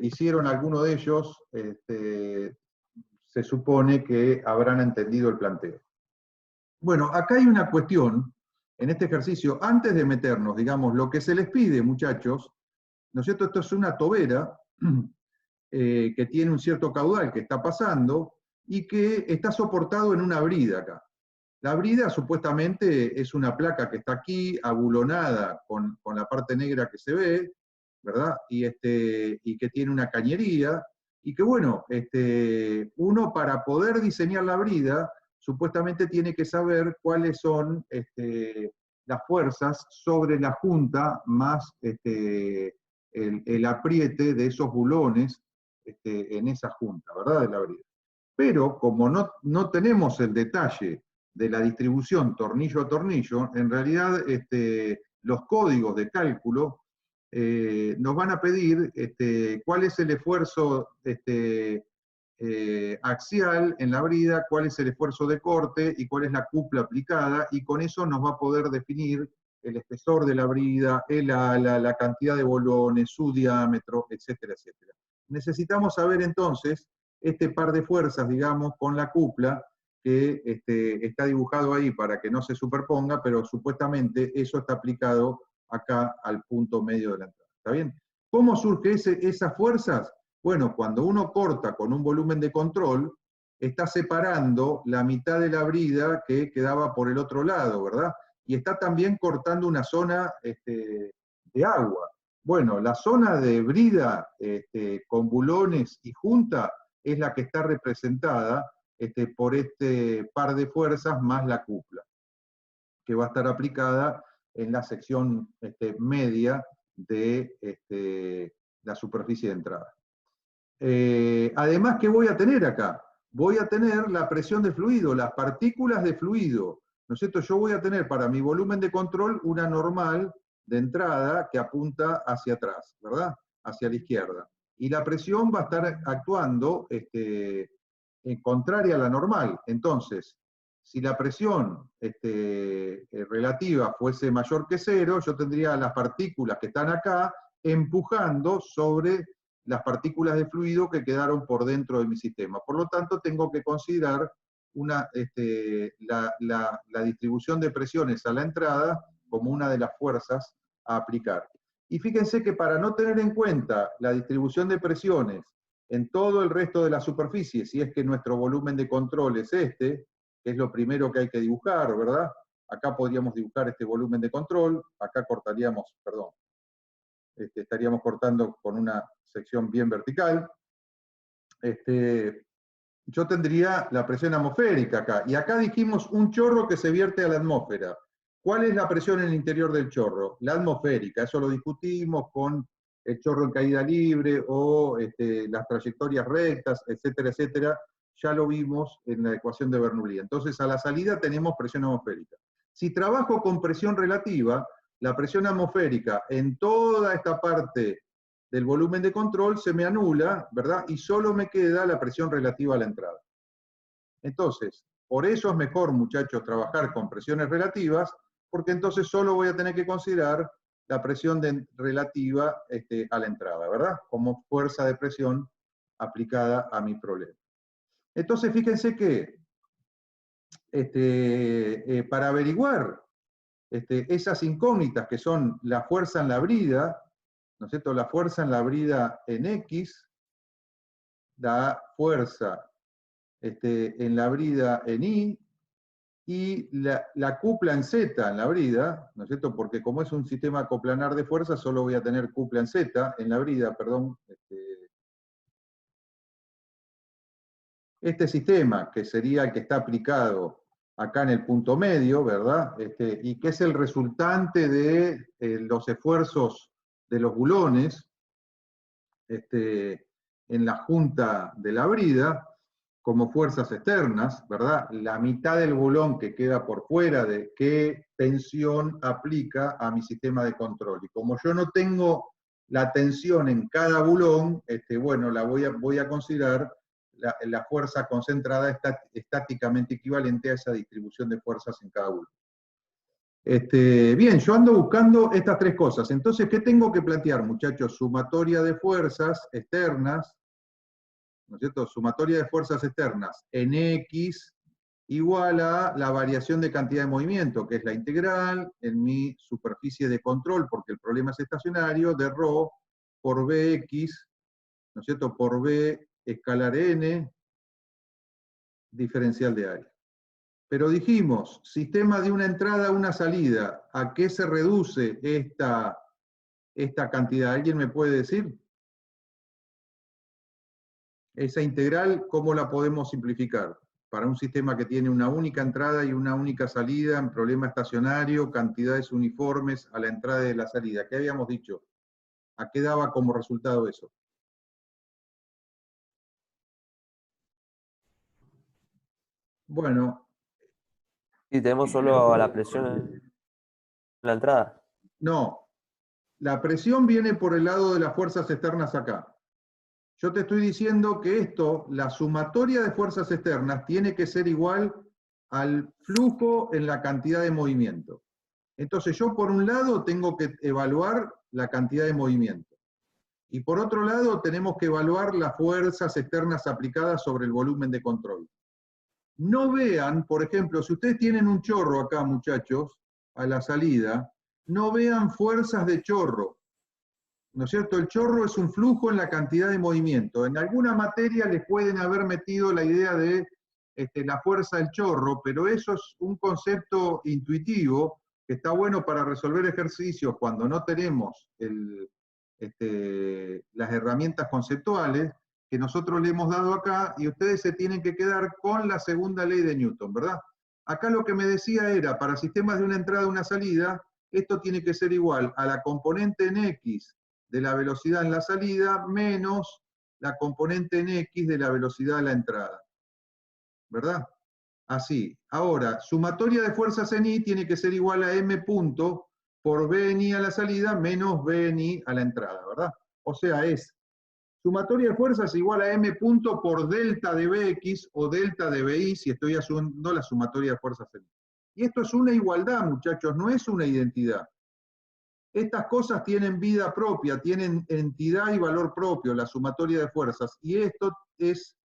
hicieron alguno de ellos, se supone que habrán entendido el planteo. Bueno, acá hay una cuestión, en este ejercicio, antes de meternos, digamos, lo que se les pide, muchachos, ¿no es cierto? Esto es una tobera que tiene un cierto caudal que está pasando y que está soportado en una brida acá. La brida supuestamente es una placa que está aquí, abulonada con la parte negra que se ve, ¿verdad? Y que tiene una cañería, y que bueno, uno para poder diseñar la brida, supuestamente tiene que saber cuáles son las fuerzas sobre la junta más el apriete de esos bulones en esa junta, ¿verdad? De la brida. Pero como no tenemos el detalle de la distribución tornillo a tornillo, en realidad los códigos de cálculo nos van a pedir cuál es el esfuerzo axial en la brida, cuál es el esfuerzo de corte y cuál es la cupla aplicada, y con eso nos va a poder definir el espesor de la brida, el ala, la cantidad de bolones, su diámetro, etcétera, etcétera. Necesitamos saber entonces este par de fuerzas, digamos, con la cupla, que está dibujado ahí para que no se superponga, pero supuestamente eso está aplicado acá al punto medio de la entrada. ¿Está bien? ¿Cómo surge esas fuerzas? Bueno, cuando uno corta con un volumen de control, está separando la mitad de la brida que quedaba por el otro lado, ¿verdad? Y está también cortando una zona de agua. Bueno, la zona de brida con bulones y junta es la que está representada por este par de fuerzas más la cupla, que va a estar aplicada en la sección media de la superficie de entrada. Además, ¿qué voy a tener acá? Voy a tener la presión de fluido, las partículas de fluido, ¿no es cierto? Yo voy a tener para mi volumen de control una normal de entrada que apunta hacia atrás, ¿verdad? Hacia la izquierda. Y la presión va a estar actuando en contraria a la normal. Entonces, si la presión relativa fuese mayor que 0, yo tendría las partículas que están acá empujando sobre las partículas de fluido que quedaron por dentro de mi sistema. Por lo tanto, tengo que considerar la distribución de presiones a la entrada como una de las fuerzas a aplicar. Y fíjense que para no tener en cuenta la distribución de presiones en todo el resto de la superficie, si es que nuestro volumen de control es que es lo primero que hay que dibujar, ¿verdad? Acá podríamos dibujar este volumen de control, acá cortaríamos, perdón, estaríamos cortando con una sección bien vertical. Yo tendría la presión atmosférica acá, y acá dijimos un chorro que se vierte a la atmósfera. ¿Cuál es la presión en el interior del chorro? La atmosférica, eso lo discutimos con el chorro en caída libre o las trayectorias rectas, etcétera, etcétera. Ya lo vimos en la ecuación de Bernoulli. Entonces, a la salida tenemos presión atmosférica. Si trabajo con presión relativa, la presión atmosférica en toda esta parte del volumen de control se me anula, ¿verdad? Y solo me queda la presión relativa a la entrada. Entonces, por eso es mejor, muchachos, trabajar con presiones relativas, porque entonces solo voy a tener que considerar la presión relativa a la entrada, ¿verdad? Como fuerza de presión aplicada a mi problema. Entonces, fíjense que para averiguar esas incógnitas que son la fuerza en la brida, ¿no es cierto? La fuerza en la brida en X, la fuerza en la brida en Y, y la cupla en Z en la brida, ¿no es cierto? Porque como es un sistema coplanar de fuerza, solo voy a tener cupla en Z, en la brida, perdón. Este sistema, que sería el que está aplicado acá en el punto medio, ¿verdad? Y que es el resultante de los esfuerzos de los bulones en la junta de la brida, como fuerzas externas, ¿verdad? La mitad del bulón que queda por fuera de qué tensión aplica a mi sistema de control. Y como yo no tengo la tensión en cada bulón, bueno, voy a considerar la fuerza concentrada estáticamente equivalente a esa distribución de fuerzas en cada bulón. Bien, yo ando buscando estas tres cosas. Entonces, ¿qué tengo que plantear, muchachos? Sumatoria de fuerzas externas, ¿no es cierto? Sumatoria de fuerzas externas en X igual a la variación de cantidad de movimiento, que es la integral en mi superficie de control, porque el problema es estacionario, de ρ por Bx, ¿no es cierto? Por B escalar n, diferencial de área. Pero dijimos, sistema de una entrada a una salida, ¿a qué se reduce esta cantidad? ¿Alguien me puede decir? Esa integral, ¿cómo la podemos simplificar? Para un sistema que tiene una única entrada y una única salida, en problema estacionario, cantidades uniformes a la entrada y a la salida. ¿Qué habíamos dicho? ¿A qué daba como resultado eso? Bueno. Y tenemos solo la presión en la entrada. No, la presión viene por el lado de las fuerzas externas acá. Yo te estoy diciendo que esto, la sumatoria de fuerzas externas, tiene que ser igual al flujo en la cantidad de movimiento. Entonces yo por un lado tengo que evaluar la cantidad de movimiento. Y por otro lado tenemos que evaluar las fuerzas externas aplicadas sobre el volumen de control. No vean, por ejemplo, si ustedes tienen un chorro acá, muchachos, a la salida, no vean fuerzas de chorro. ¿No es cierto? El chorro es un flujo en la cantidad de movimiento. En alguna materia les pueden haber metido la idea de la fuerza del chorro, pero eso es un concepto intuitivo que está bueno para resolver ejercicios cuando no tenemos las herramientas conceptuales, que nosotros le hemos dado acá, y ustedes se tienen que quedar con la segunda ley de Newton, ¿verdad? Acá lo que me decía era, para sistemas de una entrada y una salida, esto tiene que ser igual a la componente en X de la velocidad en la salida menos la componente en X de la velocidad de la entrada. ¿Verdad? Así. Ahora, sumatoria de fuerzas en I tiene que ser igual a M punto por B en I a la salida menos B en I a la entrada, ¿verdad? O sea, es sumatoria de fuerzas igual a M punto por delta de Bx o delta de Bi si estoy asumiendo la sumatoria de fuerzas en I. Y esto es una igualdad, muchachos, no es una identidad. Estas cosas tienen vida propia, tienen entidad y valor propio, la sumatoria de fuerzas. Y esto es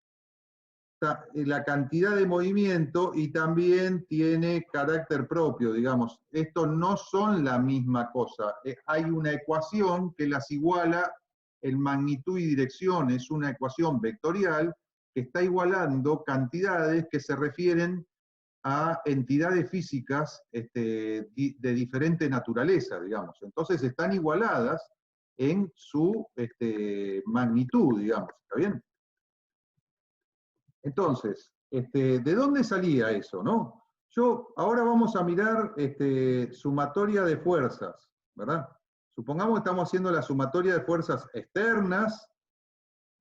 la cantidad de movimiento y también tiene carácter propio, digamos. Esto no son la misma cosa. Hay una ecuación que las iguala en magnitud y dirección, es una ecuación vectorial que está igualando cantidades que se refieren a entidades físicas de diferente naturaleza, digamos. Entonces están igualadas en su magnitud, digamos. ¿Está bien? Entonces, ¿de dónde salía eso, no? Ahora vamos a mirar sumatoria de fuerzas, ¿verdad? Supongamos que estamos haciendo la sumatoria de fuerzas externas,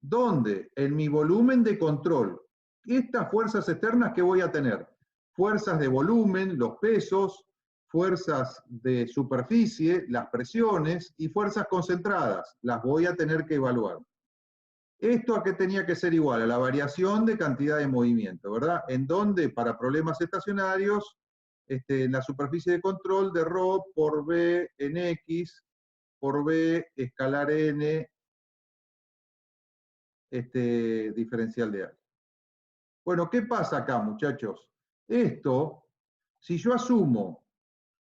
donde en mi volumen de control, estas fuerzas externas, ¿qué voy a tener? Fuerzas de volumen, los pesos, fuerzas de superficie, las presiones, y fuerzas concentradas, las voy a tener que evaluar. ¿Esto a qué tenía que ser igual? A la variación de cantidad de movimiento, ¿verdad? En donde, para problemas estacionarios, en la superficie de control de ρ por B en X, por B escalar N, diferencial de área. Bueno, ¿qué pasa acá, muchachos? Esto, si yo asumo,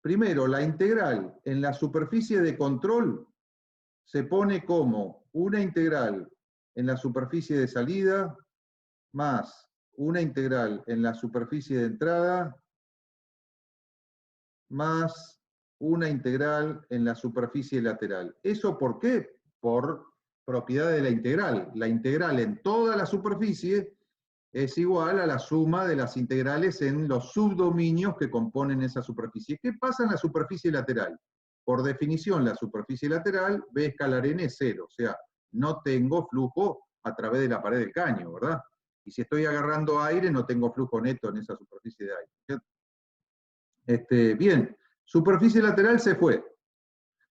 primero, la integral en la superficie de control, se pone como una integral en la superficie de salida más una integral en la superficie de entrada más una integral en la superficie lateral. ¿Eso por qué? Por propiedad de la integral. La integral en toda la superficie es igual a la suma de las integrales en los subdominios que componen esa superficie. ¿Qué pasa en la superficie lateral? Por definición, la superficie lateral, B escalar N es 0, o sea, no tengo flujo a través de la pared del caño, ¿verdad? Y si estoy agarrando aire, no tengo flujo neto en esa superficie de aire. Bien, superficie lateral se fue.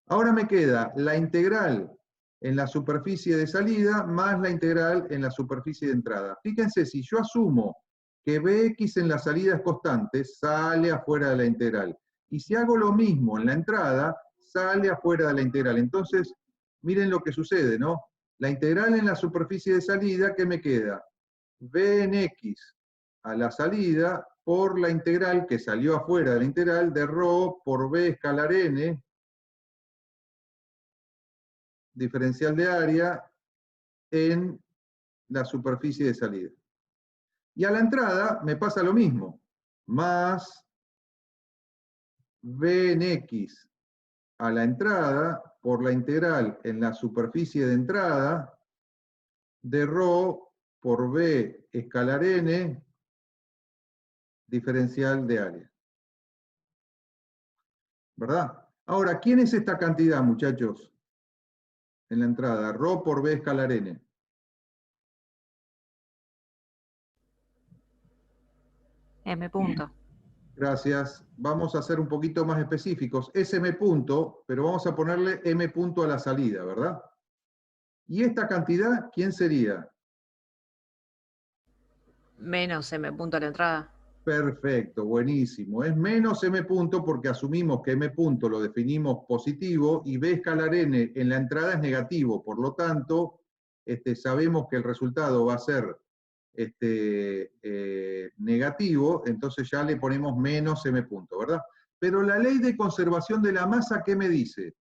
Ahora me queda la integral en la superficie de salida más la integral en la superficie de entrada. Fíjense, si yo asumo que Bx en la salida es constante, sale afuera de la integral. Y si hago lo mismo en la entrada, sale afuera de la integral. Entonces, miren lo que sucede, ¿no? La integral en la superficie de salida, ¿qué me queda? B en X a la salida por la integral que salió afuera de la integral de ρ por B escalar N, diferencial de área, en la superficie de salida. Y a la entrada me pasa lo mismo, más B en X a la entrada por la integral en la superficie de entrada de ρ por B escalar N, diferencial de área. ¿Verdad? Ahora, ¿quién es esta cantidad, muchachos? En la entrada, ρ por B escalar N. M punto. Gracias. Vamos a ser un poquito más específicos. Es M punto, pero vamos a ponerle M punto a la salida, ¿verdad? ¿Y esta cantidad, quién sería? Menos M punto a la entrada. Perfecto, buenísimo. Es menos M punto porque asumimos que M punto lo definimos positivo y B escalar N en la entrada es negativo. Por lo tanto, sabemos que el resultado va a ser negativo, entonces ya le ponemos menos M punto, ¿verdad? Pero la ley de conservación de la masa, ¿qué me dice?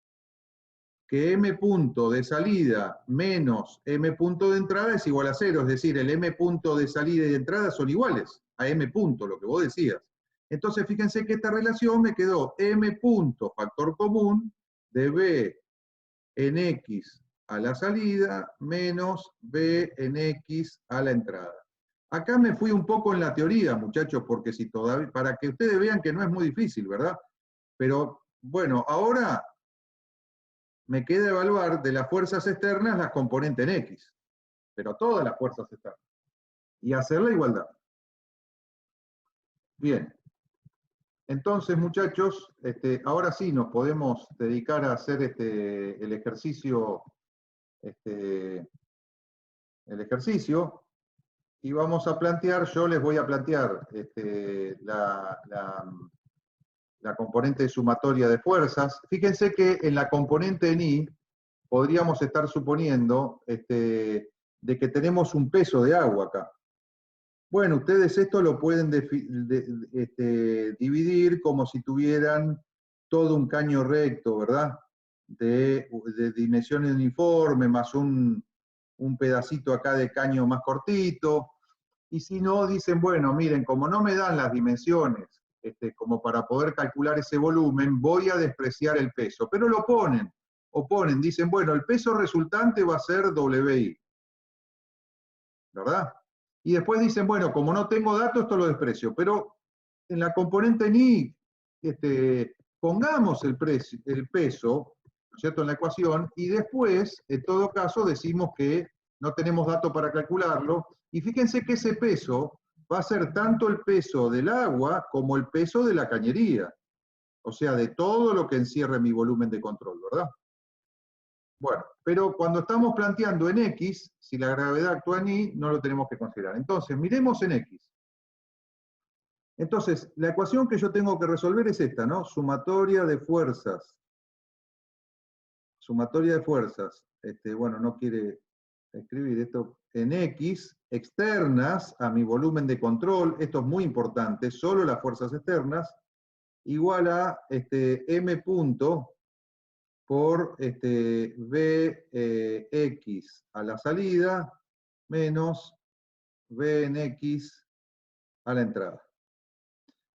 Que M punto de salida menos M punto de entrada es igual a 0, es decir, el M punto de salida y de entrada son iguales a M punto, lo que vos decías. Entonces, fíjense que esta relación me quedó M punto, factor común, de B en X a la salida menos B en X a la entrada. Acá me fui un poco en la teoría, muchachos, porque si todavía, para que ustedes vean que no es muy difícil, ¿verdad? Pero bueno, ahora me queda evaluar de las fuerzas externas las componentes en X, pero todas las fuerzas externas, y hacer la igualdad. Bien, entonces muchachos, ahora sí nos podemos dedicar a hacer el ejercicio, y vamos a plantear, yo les voy a plantear la componente sumatoria de fuerzas. Fíjense que en la componente en I podríamos estar suponiendo de que tenemos un peso de agua acá. Bueno, ustedes esto lo pueden dividir como si tuvieran todo un caño recto, ¿verdad? De dimensiones uniforme, más un pedacito acá de caño más cortito. Y si no, dicen, bueno, miren, como no me dan las dimensiones como para poder calcular ese volumen, voy a despreciar el peso. Pero lo oponen, dicen, bueno, el peso resultante va a ser WI. ¿Verdad? Y después dicen, bueno, como no tengo datos, esto lo desprecio. Pero en la componente NI, pongamos el peso, ¿no es cierto?, en la ecuación, y después, en todo caso, decimos que no tenemos datos para calcularlo, y fíjense que ese peso va a ser tanto el peso del agua como el peso de la cañería, o sea, de todo lo que encierre mi volumen de control, ¿verdad? Bueno, pero cuando estamos planteando en X, si la gravedad actúa en Y, no lo tenemos que considerar. Entonces, miremos en X. Entonces, la ecuación que yo tengo que resolver es esta, ¿no? Sumatoria de fuerzas. Sumatoria de fuerzas. Bueno, no quiere escribir esto en X, externas a mi volumen de control, esto es muy importante, solo las fuerzas externas, igual a M punto por Vx a la salida menos V en X a la entrada.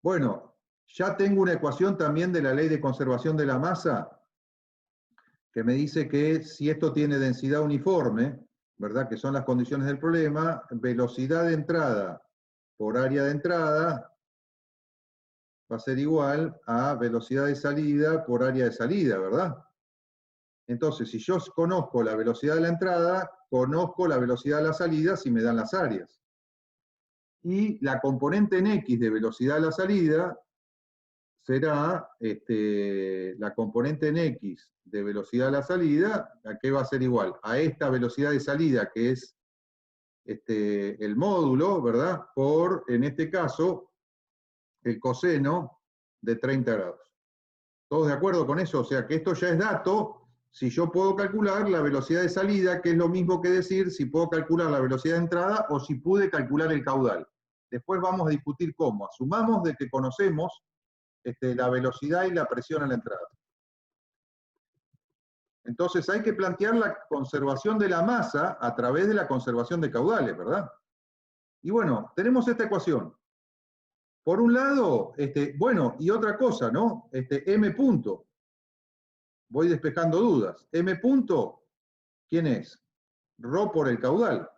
Bueno, ya tengo una ecuación también de la ley de conservación de la masa que me dice que si esto tiene densidad uniforme, ¿verdad? Que son las condiciones del problema, velocidad de entrada por área de entrada va a ser igual a velocidad de salida por área de salida, ¿verdad? Entonces, si yo conozco la velocidad de la entrada, conozco la velocidad de la salida si me dan las áreas. Y la componente en X de velocidad de la salida será la componente en X de velocidad de la salida, ¿a qué va a ser igual? A esta velocidad de salida, que es el módulo, ¿verdad? Por, en este caso, el coseno de 30 grados. ¿Todos de acuerdo con eso? O sea, que esto ya es dato, si yo puedo calcular la velocidad de salida, que es lo mismo que decir si puedo calcular la velocidad de entrada o si pude calcular el caudal. Después vamos a discutir cómo. Asumamos de que conocemos la velocidad y la presión a la entrada. Entonces hay que plantear la conservación de la masa a través de la conservación de caudales, ¿verdad? Y bueno, tenemos esta ecuación. Por un lado, bueno, y otra cosa, ¿no? M punto. Voy despejando dudas. M punto, ¿quién es? Rho por el caudal.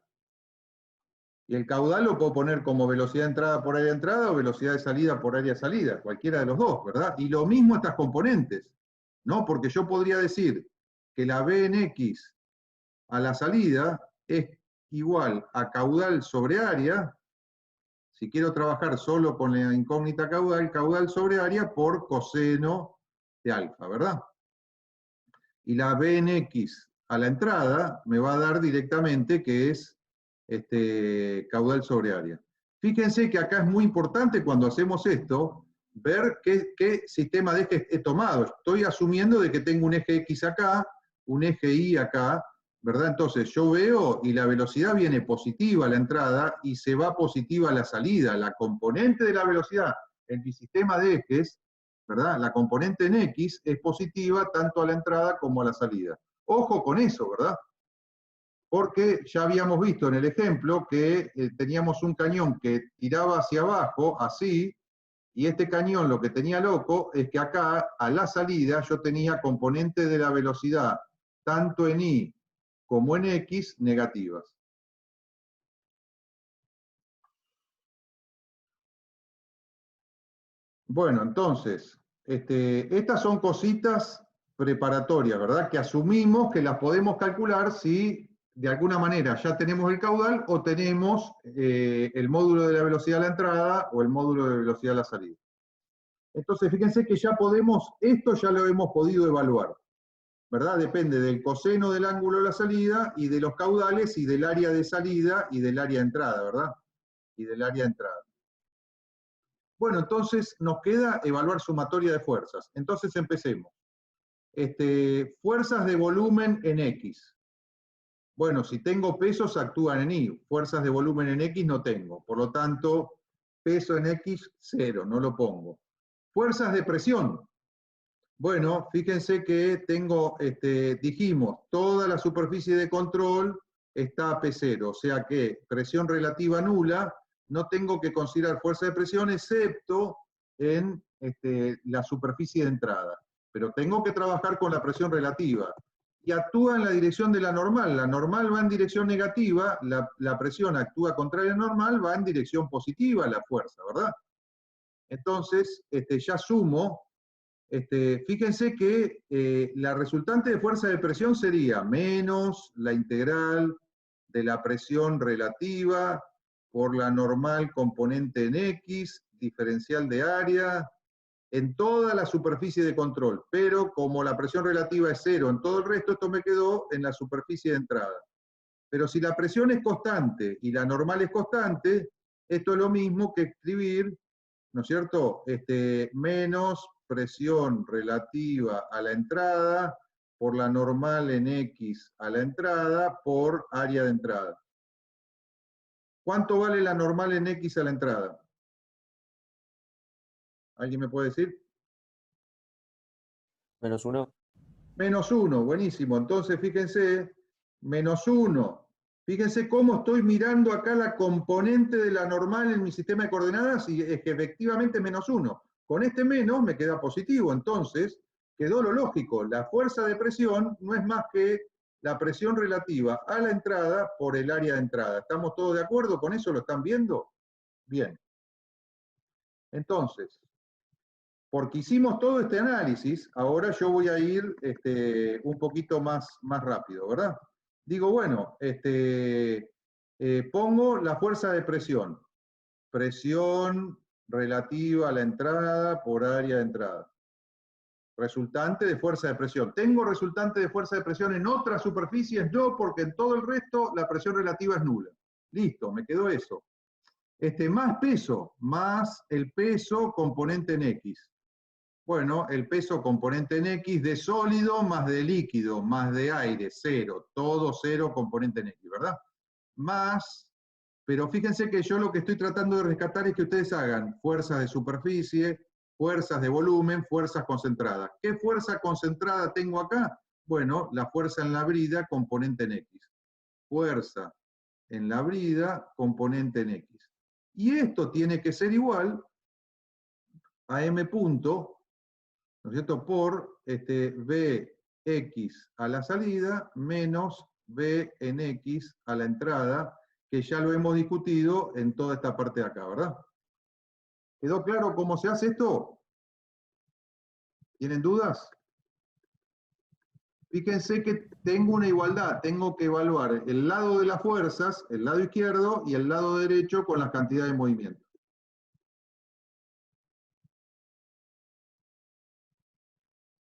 Y el caudal lo puedo poner como velocidad de entrada por área de entrada o velocidad de salida por área de salida, cualquiera de los dos, ¿verdad? Y lo mismo estas componentes, ¿no? Porque yo podría decir que la B en X a la salida es igual a caudal sobre área, si quiero trabajar solo con la incógnita caudal, caudal sobre área por coseno de alfa, ¿verdad? Y la B en X a la entrada me va a dar directamente que es caudal sobre área. Fíjense que acá es muy importante cuando hacemos esto, ver qué sistema de eje he tomado. Estoy asumiendo de que tengo un eje X acá, un eje Y acá, ¿verdad? Entonces yo veo y la velocidad viene positiva a la entrada y se va positiva a la salida. La componente de la velocidad en mi sistema de ejes, ¿verdad? La componente en X es positiva tanto a la entrada como a la salida. Ojo con eso, ¿verdad? Porque ya habíamos visto en el ejemplo que teníamos un cañón que tiraba hacia abajo, así, y este cañón lo que tenía loco es que acá, a la salida, yo tenía componente de la velocidad, tanto en Y como en X negativas. Bueno, entonces, estas son cositas preparatorias, ¿verdad? Que asumimos que las podemos calcular si de alguna manera ya tenemos el caudal o tenemos el módulo de la velocidad a la entrada o el módulo de velocidad a la salida. Entonces, fíjense que ya podemos, esto ya lo hemos podido evaluar, ¿verdad? Depende del coseno del ángulo de la salida y de los caudales y del área de salida y del área de entrada, ¿verdad? Y del área de entrada. Bueno, entonces nos queda evaluar sumatoria de fuerzas. Entonces empecemos. Fuerzas de volumen en X. Bueno, si tengo pesos actúan en Y. Fuerzas de volumen en X no tengo. Por lo tanto, peso en X, 0, no lo pongo. Fuerzas de presión. Bueno, fíjense que tengo, dijimos, toda la superficie de control está a P0, o sea que presión relativa nula, no tengo que considerar fuerza de presión excepto en la superficie de entrada. Pero tengo que trabajar con la presión relativa. Y actúa en la dirección de la normal va en dirección negativa, la presión actúa contraria a la normal, va en dirección positiva la fuerza, ¿verdad? Entonces, ya sumo, fíjense que la resultante de fuerza de presión sería menos la integral de la presión relativa por la normal componente en X, diferencial de área, en toda la superficie de control, pero como la presión relativa es 0 en todo el resto, esto me quedó en la superficie de entrada. Pero si la presión es constante y la normal es constante, esto es lo mismo que escribir, ¿no es cierto?, menos presión relativa a la entrada por la normal en X a la entrada por área de entrada. ¿Cuánto vale la normal en X a la entrada? ¿Alguien me puede decir? -1. Menos 1, buenísimo. Entonces, fíjense, menos 1. Fíjense cómo estoy mirando acá la componente de la normal en mi sistema de coordenadas y es que efectivamente menos 1. Con este menos me queda positivo, entonces quedó lo lógico. La fuerza de presión no es más que la presión relativa a la entrada por el área de entrada. ¿Estamos todos de acuerdo con eso? ¿Lo están viendo? Bien. Entonces, porque hicimos todo este análisis, ahora yo voy a ir un poquito más rápido, ¿verdad? Digo, bueno, pongo la fuerza de presión. Presión relativa a la entrada por área de entrada. Resultante de fuerza de presión. ¿Tengo resultante de fuerza de presión en otras superficies? No, porque en todo el resto la presión relativa es nula. Listo, me quedó eso. Más peso, más el peso componente en X. Bueno, el peso componente en X de sólido más de líquido, más de aire, 0. Todo 0 componente en X, ¿verdad? Más, pero fíjense que yo lo que estoy tratando de rescatar es que ustedes hagan fuerzas de superficie, fuerzas de volumen, fuerzas concentradas. ¿Qué fuerza concentrada tengo acá? Bueno, la fuerza en la brida, componente en X. Fuerza en la brida, componente en X. Y esto tiene que ser igual a m punto, ¿no es cierto?, por Vx a la salida menos V en X a la entrada, que ya lo hemos discutido en toda esta parte de acá, ¿verdad? ¿Quedó claro cómo se hace esto? ¿Tienen dudas? Fíjense que tengo una igualdad, tengo que evaluar el lado de las fuerzas, el lado izquierdo y el lado derecho con las cantidades de movimiento.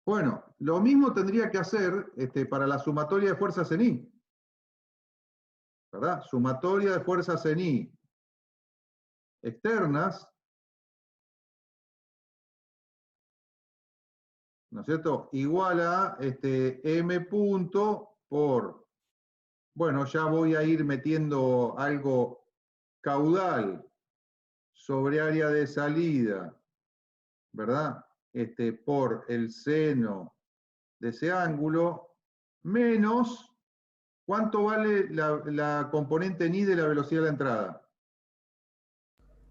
Bueno, lo mismo tendría que hacer para la sumatoria de fuerzas en Y. ¿Verdad? Sumatoria de fuerzas en Y externas, ¿no es cierto?, igual a m punto por, bueno, ya voy a ir metiendo algo caudal sobre área de salida, ¿verdad? Por el seno de ese ángulo, menos, ¿cuánto vale la componente en Y de la velocidad de la entrada?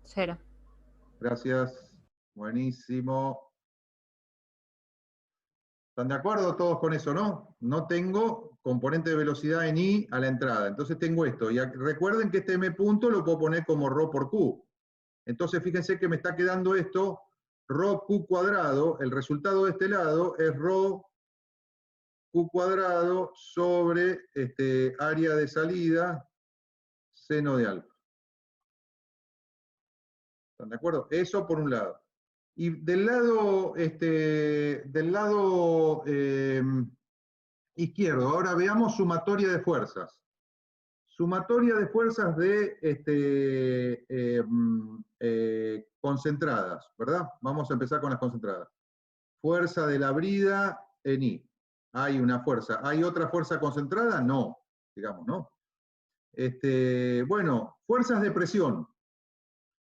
0. Gracias, buenísimo. ¿Están de acuerdo todos con eso, no? No tengo componente de velocidad en I a la entrada. Entonces tengo esto. Y recuerden que este M punto lo puedo poner como ρ por Q. Entonces fíjense que me está quedando esto, ρ Q cuadrado. El resultado de este lado es ρ Q cuadrado sobre área de salida seno de alfa. ¿Están de acuerdo? Eso por un lado. Y del lado izquierdo, ahora veamos sumatoria de fuerzas. Sumatoria de fuerzas de concentradas, ¿verdad? Vamos a empezar con las concentradas. Fuerza de la brida en I. Hay una fuerza. ¿Hay otra fuerza concentrada? No, digamos, ¿no? Bueno, fuerzas de presión.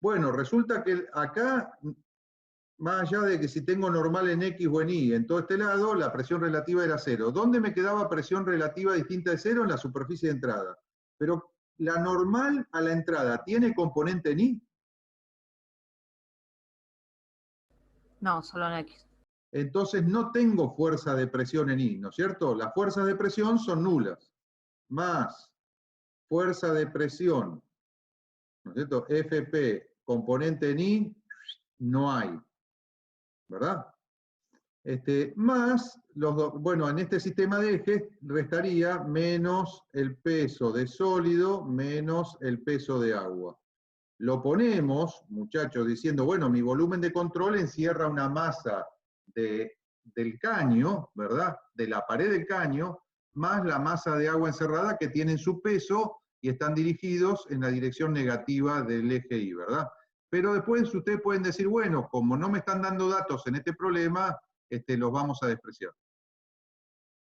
Bueno, resulta que acá, más allá de que si tengo normal en X o en Y, en todo este lado, la presión relativa era 0. ¿Dónde me quedaba presión relativa distinta de 0? En la superficie de entrada. Pero la normal a la entrada, ¿tiene componente en Y? No, solo en X. Entonces no tengo fuerza de presión en I, ¿no es cierto? Las fuerzas de presión son nulas. Más fuerza de presión, ¿no es cierto? FP, componente en I, no hay. ¿Verdad? Más, bueno, en este sistema de ejes restaría menos el peso de sólido menos el peso de agua. Lo ponemos, muchachos, diciendo, bueno, mi volumen de control encierra una masa del caño, ¿verdad? De la pared del caño, más la masa de agua encerrada que tienen su peso y están dirigidos en la dirección negativa del eje Y, ¿verdad? Pero después ustedes pueden decir, bueno, como no me están dando datos en este problema, los vamos a despreciar.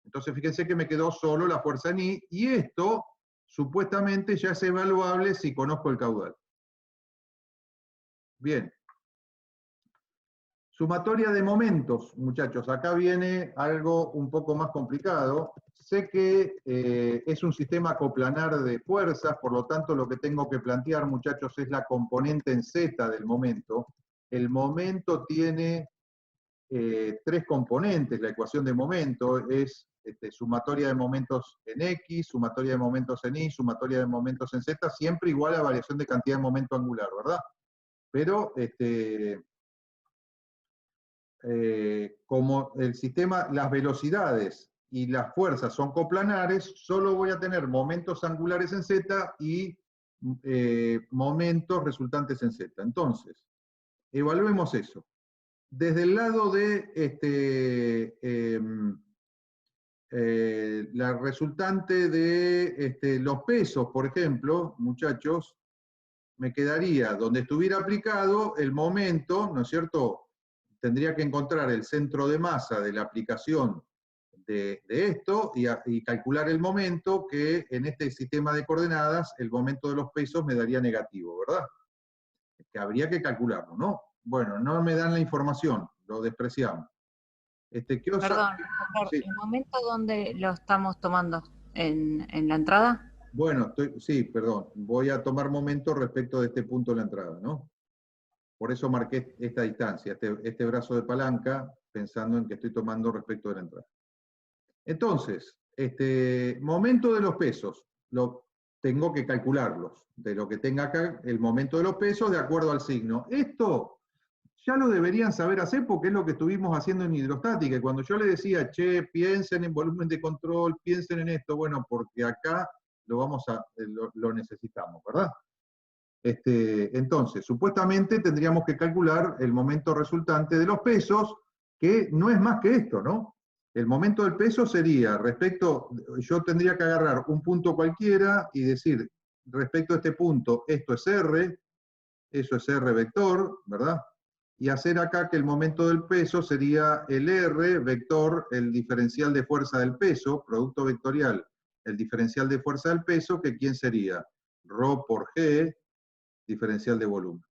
Entonces fíjense que me quedó solo la fuerza en I, y esto supuestamente ya es evaluable si conozco el caudal. Bien. Sumatoria de momentos, muchachos. Acá viene algo un poco más complicado. Sé que es un sistema coplanar de fuerzas, por lo tanto lo que tengo que plantear, muchachos, es la componente en Z del momento. El momento tiene tres componentes, la ecuación de momento es sumatoria de momentos en X, sumatoria de momentos en Y, sumatoria de momentos en Z, siempre igual a variación de cantidad de momento angular, ¿verdad? Pero como el sistema, las velocidades y las fuerzas son coplanares, solo voy a tener momentos angulares en Z y momentos resultantes en Z. Entonces, evaluemos eso. Desde el lado de la resultante de los pesos, por ejemplo, muchachos, me quedaría donde estuviera aplicado el momento, ¿no es cierto? Tendría que encontrar el centro de masa de la aplicación de esto y calcular el momento, que en este sistema de coordenadas el momento de los pesos me daría negativo, ¿verdad? Que habría que calcularlo, ¿no? Bueno, no me dan la información, lo despreciamos. Perdón, sí. ¿el momento dónde lo estamos tomando? ¿En la entrada? Bueno, sí, perdón, voy a tomar momento respecto de este punto de la entrada, ¿no? Por eso marqué esta distancia, este brazo de palanca, pensando en que estoy tomando respecto de la entrada. Entonces, momento de los pesos, tengo que calcularlos. De lo que tenga acá, el momento de los pesos de acuerdo al signo. Esto ya lo deberían saber hacer porque es lo que estuvimos haciendo en hidrostática. Y cuando yo le decía, che, piensen en volumen de control, piensen en esto, bueno, porque acá lo necesitamos, ¿verdad? Entonces, supuestamente tendríamos que calcular el momento resultante de los pesos, que no es más que esto, ¿no? El momento del peso sería, yo tendría que agarrar un punto cualquiera y decir, respecto a este punto, esto es R, eso es R vector, ¿verdad? Y hacer acá que el momento del peso sería el R vector, el diferencial de fuerza del peso, producto vectorial, el diferencial de fuerza del peso, que ¿quién sería? Rho por G, diferencial de volumen.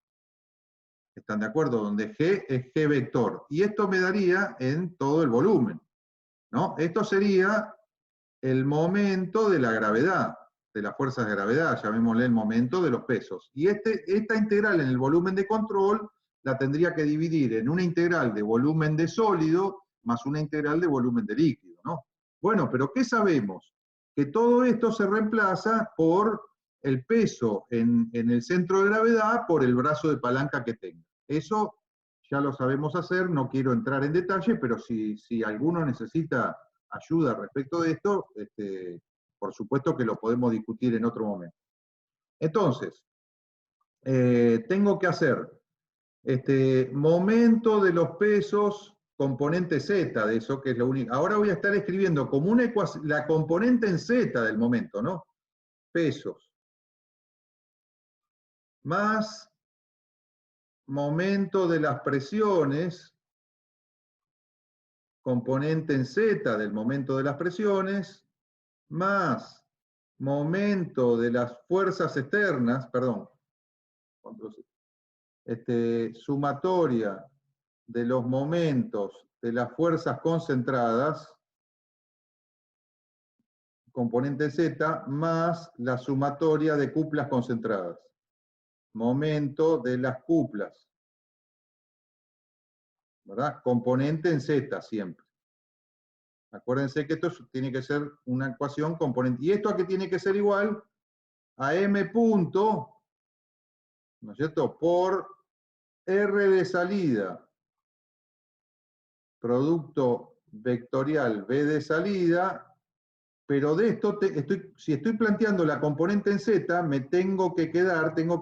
¿Están de acuerdo? Donde G es G vector. Y esto me daría en todo el volumen, ¿no? Esto sería el momento de la gravedad, de las fuerzas de gravedad, llamémosle el momento de los pesos. Y esta integral en el volumen de control la tendría que dividir en una integral de volumen de sólido más una integral de volumen de líquido, ¿no? Bueno, pero ¿qué sabemos? Que todo esto se reemplaza por el peso en el centro de gravedad por el brazo de palanca que tenga. Eso ya lo sabemos hacer, no quiero entrar en detalle, pero si alguno necesita ayuda respecto de esto, por supuesto que lo podemos discutir en otro momento. Entonces, tengo que hacer momento de los pesos, componente Z de eso, que es lo único. Ahora voy a estar escribiendo como una ecuación, la componente en Z del momento, ¿no? Pesos. Más momento de las presiones, componente en Z del momento de las presiones, más momento de las fuerzas externas, perdón, sumatoria de los momentos de las fuerzas concentradas, componente Z, más la sumatoria de cuplas concentradas. Momento de las cuplas. ¿Verdad? Componente en Z siempre. Acuérdense que esto tiene que ser una ecuación componente. ¿Y esto a qué tiene que ser igual? A M punto, ¿no es cierto? Por R de salida, producto vectorial B de salida, pero de esto, si estoy planteando la componente en Z, me tengo que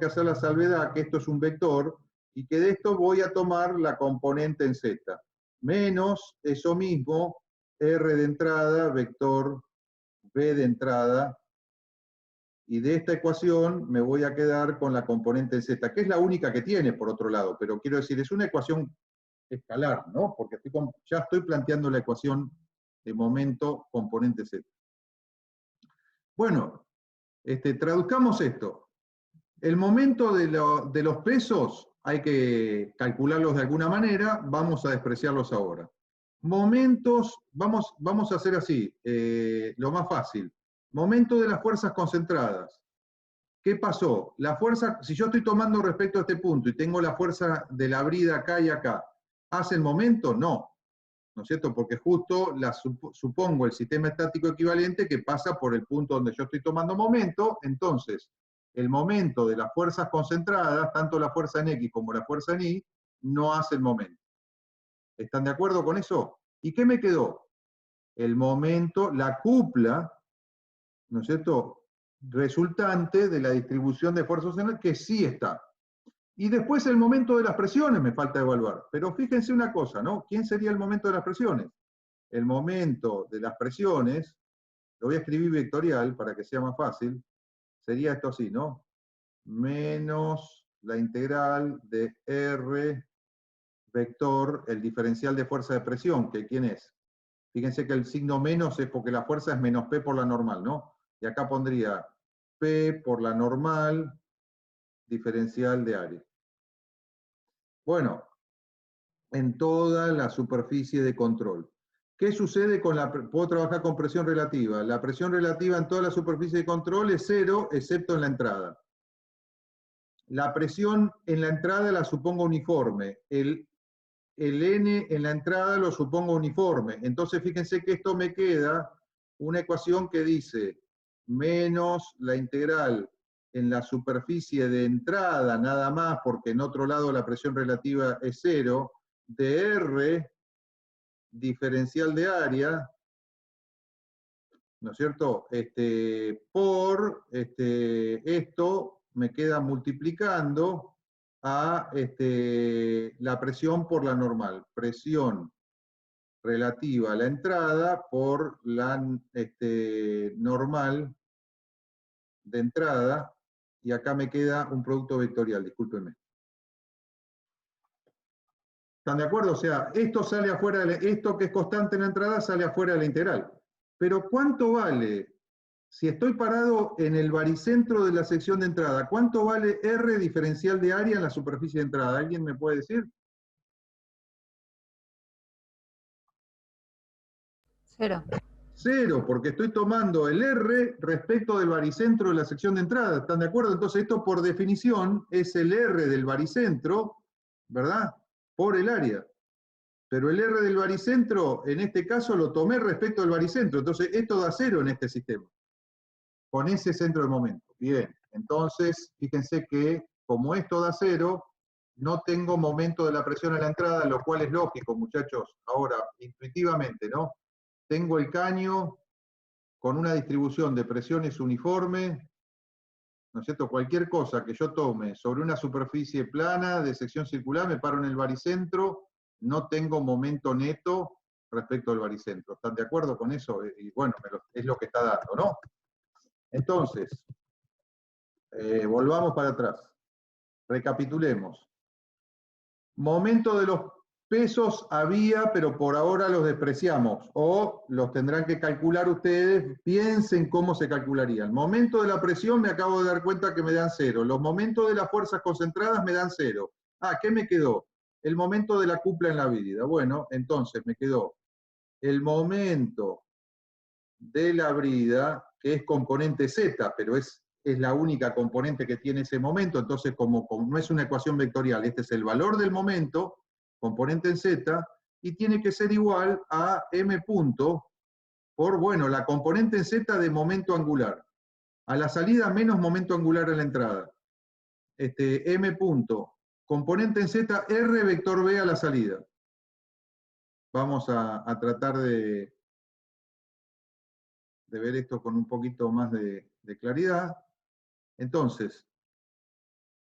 hacer la salvedad que esto es un vector, y que de esto voy a tomar la componente en Z, menos eso mismo, R de entrada, vector B de entrada, y de esta ecuación me voy a quedar con la componente en Z, que es la única que tiene, por otro lado, pero quiero decir, es una ecuación escalar, ¿no? Porque ya estoy planteando la ecuación de momento componente Z. Bueno, traduzcamos esto. El momento de los pesos hay que calcularlos de alguna manera, vamos a despreciarlos ahora. Momentos, vamos a hacer así, lo más fácil. Momento de las fuerzas concentradas. ¿Qué pasó? La fuerza, si yo estoy tomando respecto a este punto y tengo la fuerza de la brida acá y acá, ¿hace el momento? No. ¿No es cierto? Porque justo supongo el sistema estático equivalente que pasa por el punto donde yo estoy tomando momento, entonces el momento de las fuerzas concentradas, tanto la fuerza en X como la fuerza en Y, no hace el momento. ¿Están de acuerdo con eso? ¿Y qué me quedó? El momento, la cupla, ¿no es cierto?, resultante de la distribución de fuerzas en que sí está. Y después el momento de las presiones me falta evaluar. Pero fíjense una cosa, ¿no? ¿Quién sería el momento de las presiones? El momento de las presiones, lo voy a escribir vectorial para que sea más fácil, sería esto así, ¿no? Menos la integral de R vector, el diferencial de fuerza de presión, que ¿quién es? Fíjense que el signo menos es porque la fuerza es menos P por la normal, ¿no? Y acá pondría P por la normal, diferencial de área. Bueno, en toda la superficie de control. ¿Qué sucede con puedo trabajar con presión relativa? La presión relativa en toda la superficie de control es 0, excepto en la entrada. La presión en la entrada la supongo uniforme. El N en la entrada lo supongo uniforme. Entonces fíjense que esto me queda una ecuación que dice menos la integral en la superficie de entrada, nada más, porque en otro lado la presión relativa es 0, de R diferencial de área, ¿no es cierto? Por esto me queda multiplicando a la presión por la normal. Presión relativa a la entrada por la normal de entrada, y acá me queda un producto vectorial, discúlpenme. ¿Están de acuerdo? O sea, esto sale afuera, esto que es constante en la entrada sale afuera de la integral. Pero ¿cuánto vale? Si estoy parado en el baricentro de la sección de entrada, ¿cuánto vale R diferencial de área en la superficie de entrada? ¿Alguien me puede decir? 0. 0, porque estoy tomando el R respecto del baricentro de la sección de entrada. ¿Están de acuerdo? Entonces esto por definición es el R del baricentro, ¿verdad? Por el área. Pero el R del baricentro, en este caso, lo tomé respecto del baricentro. Entonces, esto da 0 en este sistema, con ese centro de momento. Bien, entonces, fíjense que como esto da 0, no tengo momento de la presión a la entrada, lo cual es lógico, muchachos. Ahora, intuitivamente, ¿no? Tengo el caño con una distribución de presiones uniforme, ¿no es cierto? Cualquier cosa que yo tome sobre una superficie plana de sección circular, me paro en el baricentro, no tengo momento neto respecto al baricentro. ¿Están de acuerdo con eso? Y bueno, es lo que está dando, ¿no? Entonces, volvamos para atrás. Recapitulemos. Momento de los pesos había, pero por ahora los despreciamos, o los tendrán que calcular ustedes. Piensen cómo se calcularían. Momento de la presión, me acabo de dar cuenta que me dan 0. Los momentos de las fuerzas concentradas me dan 0. Ah, ¿qué me quedó? El momento de la cupla en la brida. Bueno, entonces me quedó el momento de la brida, que es componente Z, pero es la única componente que tiene ese momento. Entonces, como no es una ecuación vectorial, este es el valor del momento, componente en Z, y tiene que ser igual a m punto por, bueno, la componente en Z de momento angular. A la salida menos momento angular a la entrada. M punto, componente en Z, R vector B a la salida. Vamos a tratar de ver esto con un poquito más de claridad. Entonces,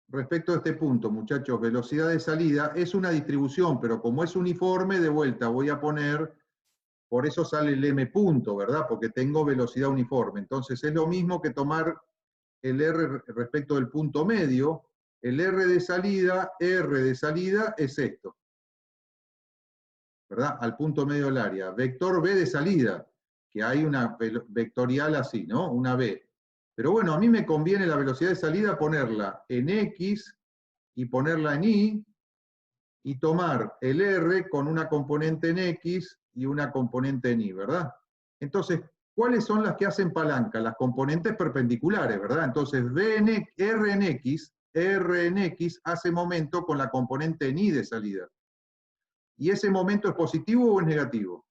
respecto a este punto, muchachos, velocidad de salida es una distribución, pero como es uniforme, de vuelta voy a poner, por eso sale el m punto, ¿verdad? Porque tengo velocidad uniforme. Entonces es lo mismo que tomar el r respecto del punto medio. El r de salida es esto, ¿verdad? Al punto medio del área. Vector b de salida, que hay una vectorial así, ¿no? Una b. Pero bueno, a mí me conviene la velocidad de salida ponerla en X y ponerla en Y y tomar el R con una componente en X y una componente en Y, ¿verdad? Entonces, ¿cuáles son las que hacen palanca? Las componentes perpendiculares, ¿verdad? Entonces, R en X hace momento con la componente en Y de salida. ¿Y ese momento es positivo o es negativo?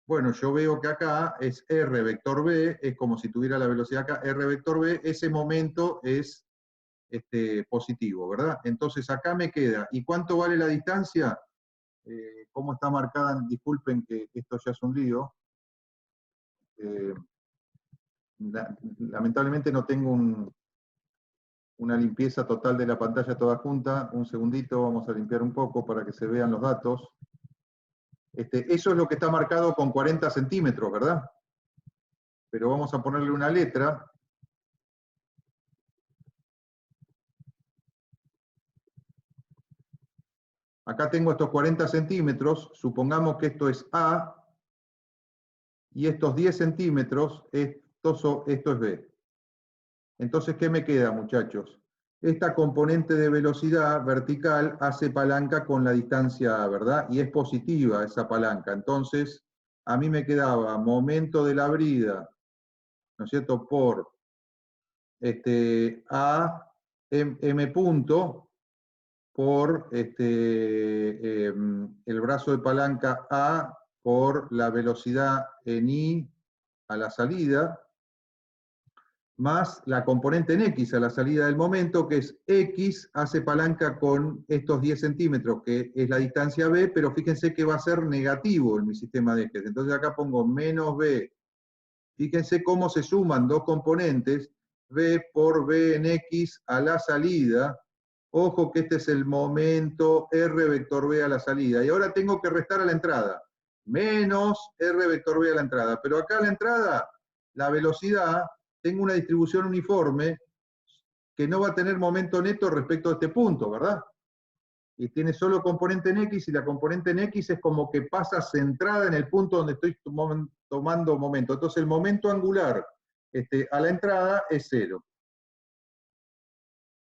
Bueno, yo veo que acá es R vector B, es como si tuviera la velocidad acá, R vector B, ese momento es positivo, ¿verdad? Entonces acá me queda, ¿y cuánto vale la distancia? ¿Cómo está marcada? Disculpen que esto ya es un lío. Lamentablemente no tengo una limpieza total de la pantalla toda junta. Un segundito, vamos a limpiar un poco para que se vean los datos. Eso es lo que está marcado con 40 centímetros, ¿verdad? Pero vamos a ponerle una letra. Acá tengo estos 40 centímetros, supongamos que esto es A, y estos 10 centímetros, esto es B. Entonces, ¿qué me queda, muchachos? Esta componente de velocidad vertical hace palanca con la distancia A, ¿verdad? Y es positiva esa palanca. Entonces, a mí me quedaba momento de la brida, ¿no es cierto?, por A, M punto, por el brazo de palanca A, por la velocidad en I a la salida, más la componente en X a la salida del momento, que es X hace palanca con estos 10 centímetros, que es la distancia B, pero fíjense que va a ser negativo en mi sistema de ejes. Entonces acá pongo menos B. Fíjense cómo se suman dos componentes, B por B en X a la salida. Ojo que este es el momento R vector B a la salida. Y ahora tengo que restar a la entrada. Menos R vector B a la entrada. Pero acá a la entrada, la velocidad, tengo una distribución uniforme que no va a tener momento neto respecto a este punto, ¿verdad? Y tiene solo componente en X, y la componente en X es como que pasa centrada en el punto donde estoy tomando momento. Entonces el momento angular a la entrada es 0.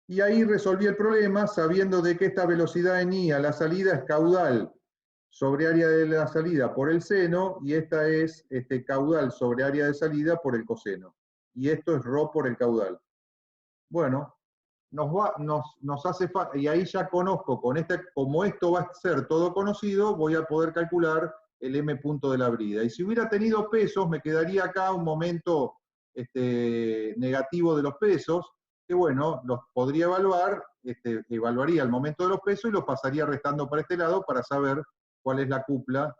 Y ahí resolví el problema sabiendo de que esta velocidad en I a la salida es caudal sobre área de la salida por el seno, y esta es caudal sobre área de salida por el coseno. Y esto es ρ por el caudal. Bueno, nos hace falta, y ahí ya conozco, como esto va a ser todo conocido, voy a poder calcular el M punto de la brida. Y si hubiera tenido pesos, me quedaría acá un momento negativo de los pesos, que bueno, los podría evaluar, evaluaría el momento de los pesos y los pasaría restando para este lado para saber cuál es la cupla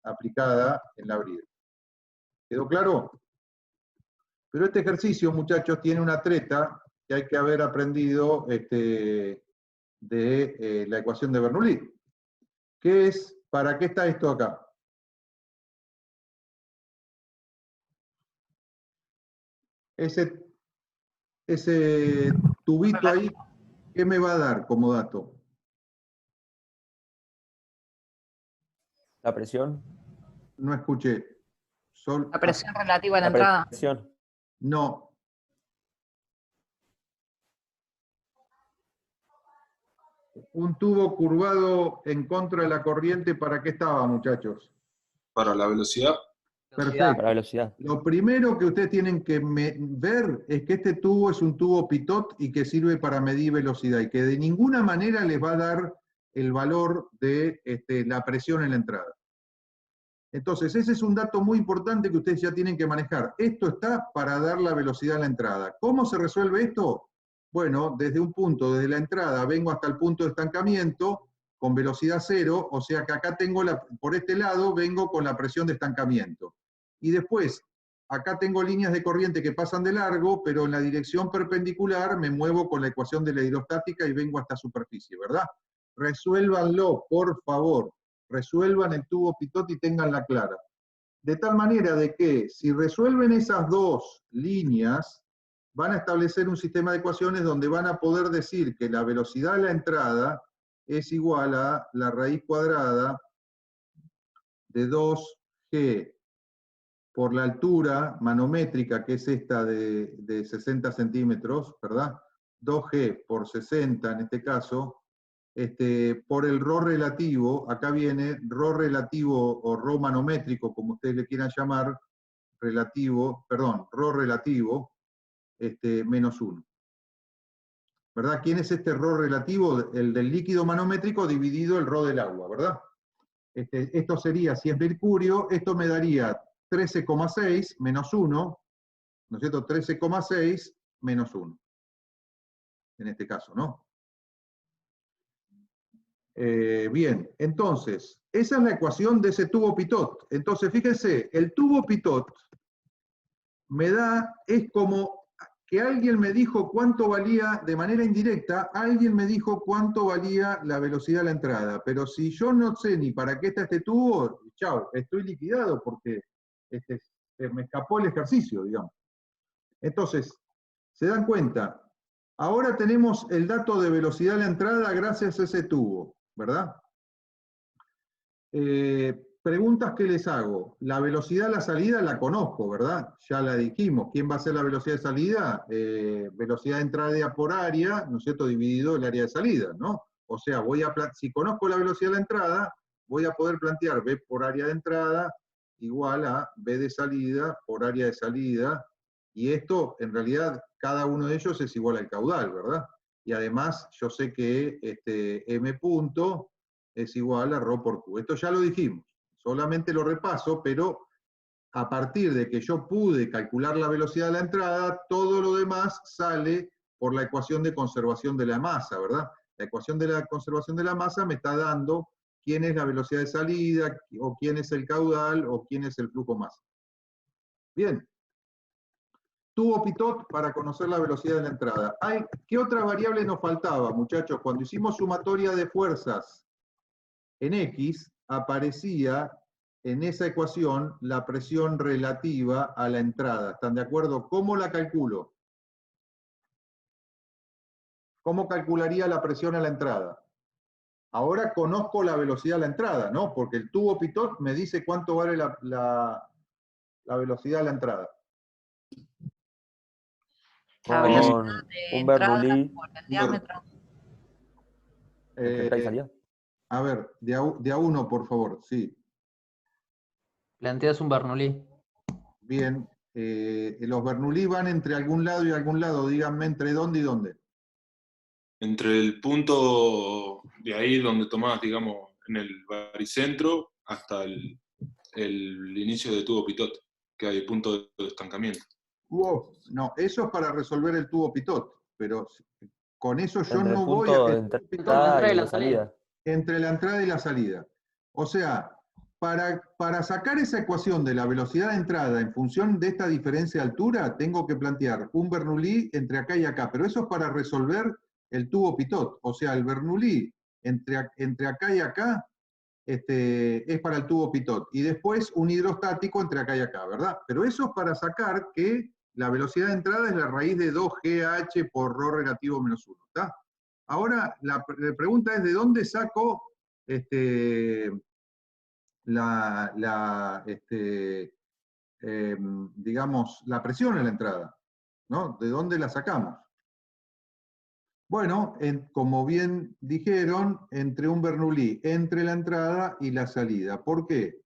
aplicada en la brida. ¿Quedó claro? Pero este ejercicio, muchachos, tiene una treta que hay que haber aprendido de la ecuación de Bernoulli, que es, ¿para qué está esto acá? Ese tubito ahí, ¿qué me va a dar como dato? La presión. No escuché. La presión relativa a la entrada. Presión. No. Un tubo curvado en contra de la corriente, ¿para qué estaba, muchachos? Para la velocidad. Perfecto. Para velocidad. Lo primero que ustedes tienen que ver es que este tubo es un tubo pitot y que sirve para medir velocidad y que de ninguna manera les va a dar el valor de la presión en la entrada. Entonces, ese es un dato muy importante que ustedes ya tienen que manejar. Esto está para dar la velocidad a la entrada. ¿Cómo se resuelve esto? Bueno, desde un punto, desde la entrada, vengo hasta el punto de estancamiento con velocidad cero, o sea que acá tengo, por este lado, vengo con la presión de estancamiento. Y después, acá tengo líneas de corriente que pasan de largo, pero en la dirección perpendicular me muevo con la ecuación de la hidrostática y vengo hasta superficie, ¿verdad? Resuélvanlo, por favor. Resuelvan el tubo pitot y tenganla clara. De tal manera de que si resuelven esas dos líneas, van a establecer un sistema de ecuaciones donde van a poder decir que la velocidad de la entrada es igual a la raíz cuadrada de 2G por la altura manométrica, que es esta de 60 centímetros, ¿verdad? 2G por 60 en este caso, por el ρ relativo, acá viene ρ relativo o ρ manométrico, como ustedes le quieran llamar, ρ relativo, menos 1. ¿Verdad? ¿Quién es este ρ relativo? El del líquido manométrico dividido el ρ del agua, ¿verdad? Esto sería, si es mercurio, esto me daría 13,6 menos 1, ¿no es cierto? 13,6 menos 1. En este caso, ¿no? Bien, entonces, esa es la ecuación de ese tubo pitot. Entonces, fíjense, el tubo pitot es como que alguien me dijo cuánto valía, de manera indirecta, alguien me dijo cuánto valía la velocidad de la entrada. Pero si yo no sé ni para qué está este tubo, chao, estoy liquidado porque me escapó el ejercicio, digamos. Entonces, se dan cuenta, ahora tenemos el dato de velocidad de la entrada gracias a ese tubo, ¿verdad? Preguntas que les hago. La velocidad de la salida la conozco, ¿verdad? Ya la dijimos. ¿Quién va a ser la velocidad de salida? Velocidad de entrada por área, ¿no es cierto? Dividido el área de salida, ¿no? O sea, si conozco la velocidad de la entrada, voy a poder plantear B por área de entrada igual a B de salida por área de salida. Y esto, en realidad, cada uno de ellos es igual al caudal, ¿verdad? Y además, yo sé que M punto es igual a ρ por Q. Esto ya lo dijimos. Solamente lo repaso, pero a partir de que yo pude calcular la velocidad de la entrada, todo lo demás sale por la ecuación de conservación de la masa, ¿verdad? La ecuación de la conservación de la masa me está dando quién es la velocidad de salida, o quién es el caudal, o quién es el flujo masa. Bien. Tubo pitot para conocer la velocidad de la entrada. ¿Qué otra variable nos faltaba, muchachos? Cuando hicimos sumatoria de fuerzas en X, aparecía en esa ecuación la presión relativa a la entrada. ¿Están de acuerdo? ¿Cómo la calculo? ¿Cómo calcularía la presión a la entrada? Ahora conozco la velocidad a la entrada, ¿no? Porque el tubo pitot me dice cuánto vale la velocidad a la entrada. La velocidad Con de un entrada Bernoulli. por el diámetro. Entre entrada y salida. A ver, de a uno, por favor, sí. Planteas un Bernoulli. Bien, los Bernoulli van entre algún lado y algún lado, díganme entre dónde y dónde. Entre el punto de ahí donde tomás, digamos, en el baricentro, hasta el inicio de tubo pitot, que hay punto de estancamiento. No, eso es para resolver el tubo pitot, pero con eso yo Entre el no voy a punto que de el tubo pitot entrada y la salida. entre la entrada y la salida. O sea, para sacar esa ecuación de la velocidad de entrada en función de esta diferencia de altura, tengo que plantear un Bernoulli entre acá y acá, pero eso es para resolver el tubo pitot. O sea, el Bernoulli entre acá y acá es para el tubo pitot. Y después un hidrostático entre acá y acá, ¿verdad? Pero eso es para sacar que la velocidad de entrada es la raíz de 2GH por ρ relativo menos 1, ¿está? Ahora, la pregunta es, ¿de dónde saco digamos, la presión en la entrada? ¿No? ¿De dónde la sacamos? Bueno, como bien dijeron, entre un Bernoulli, entre la entrada y la salida. ¿Por qué?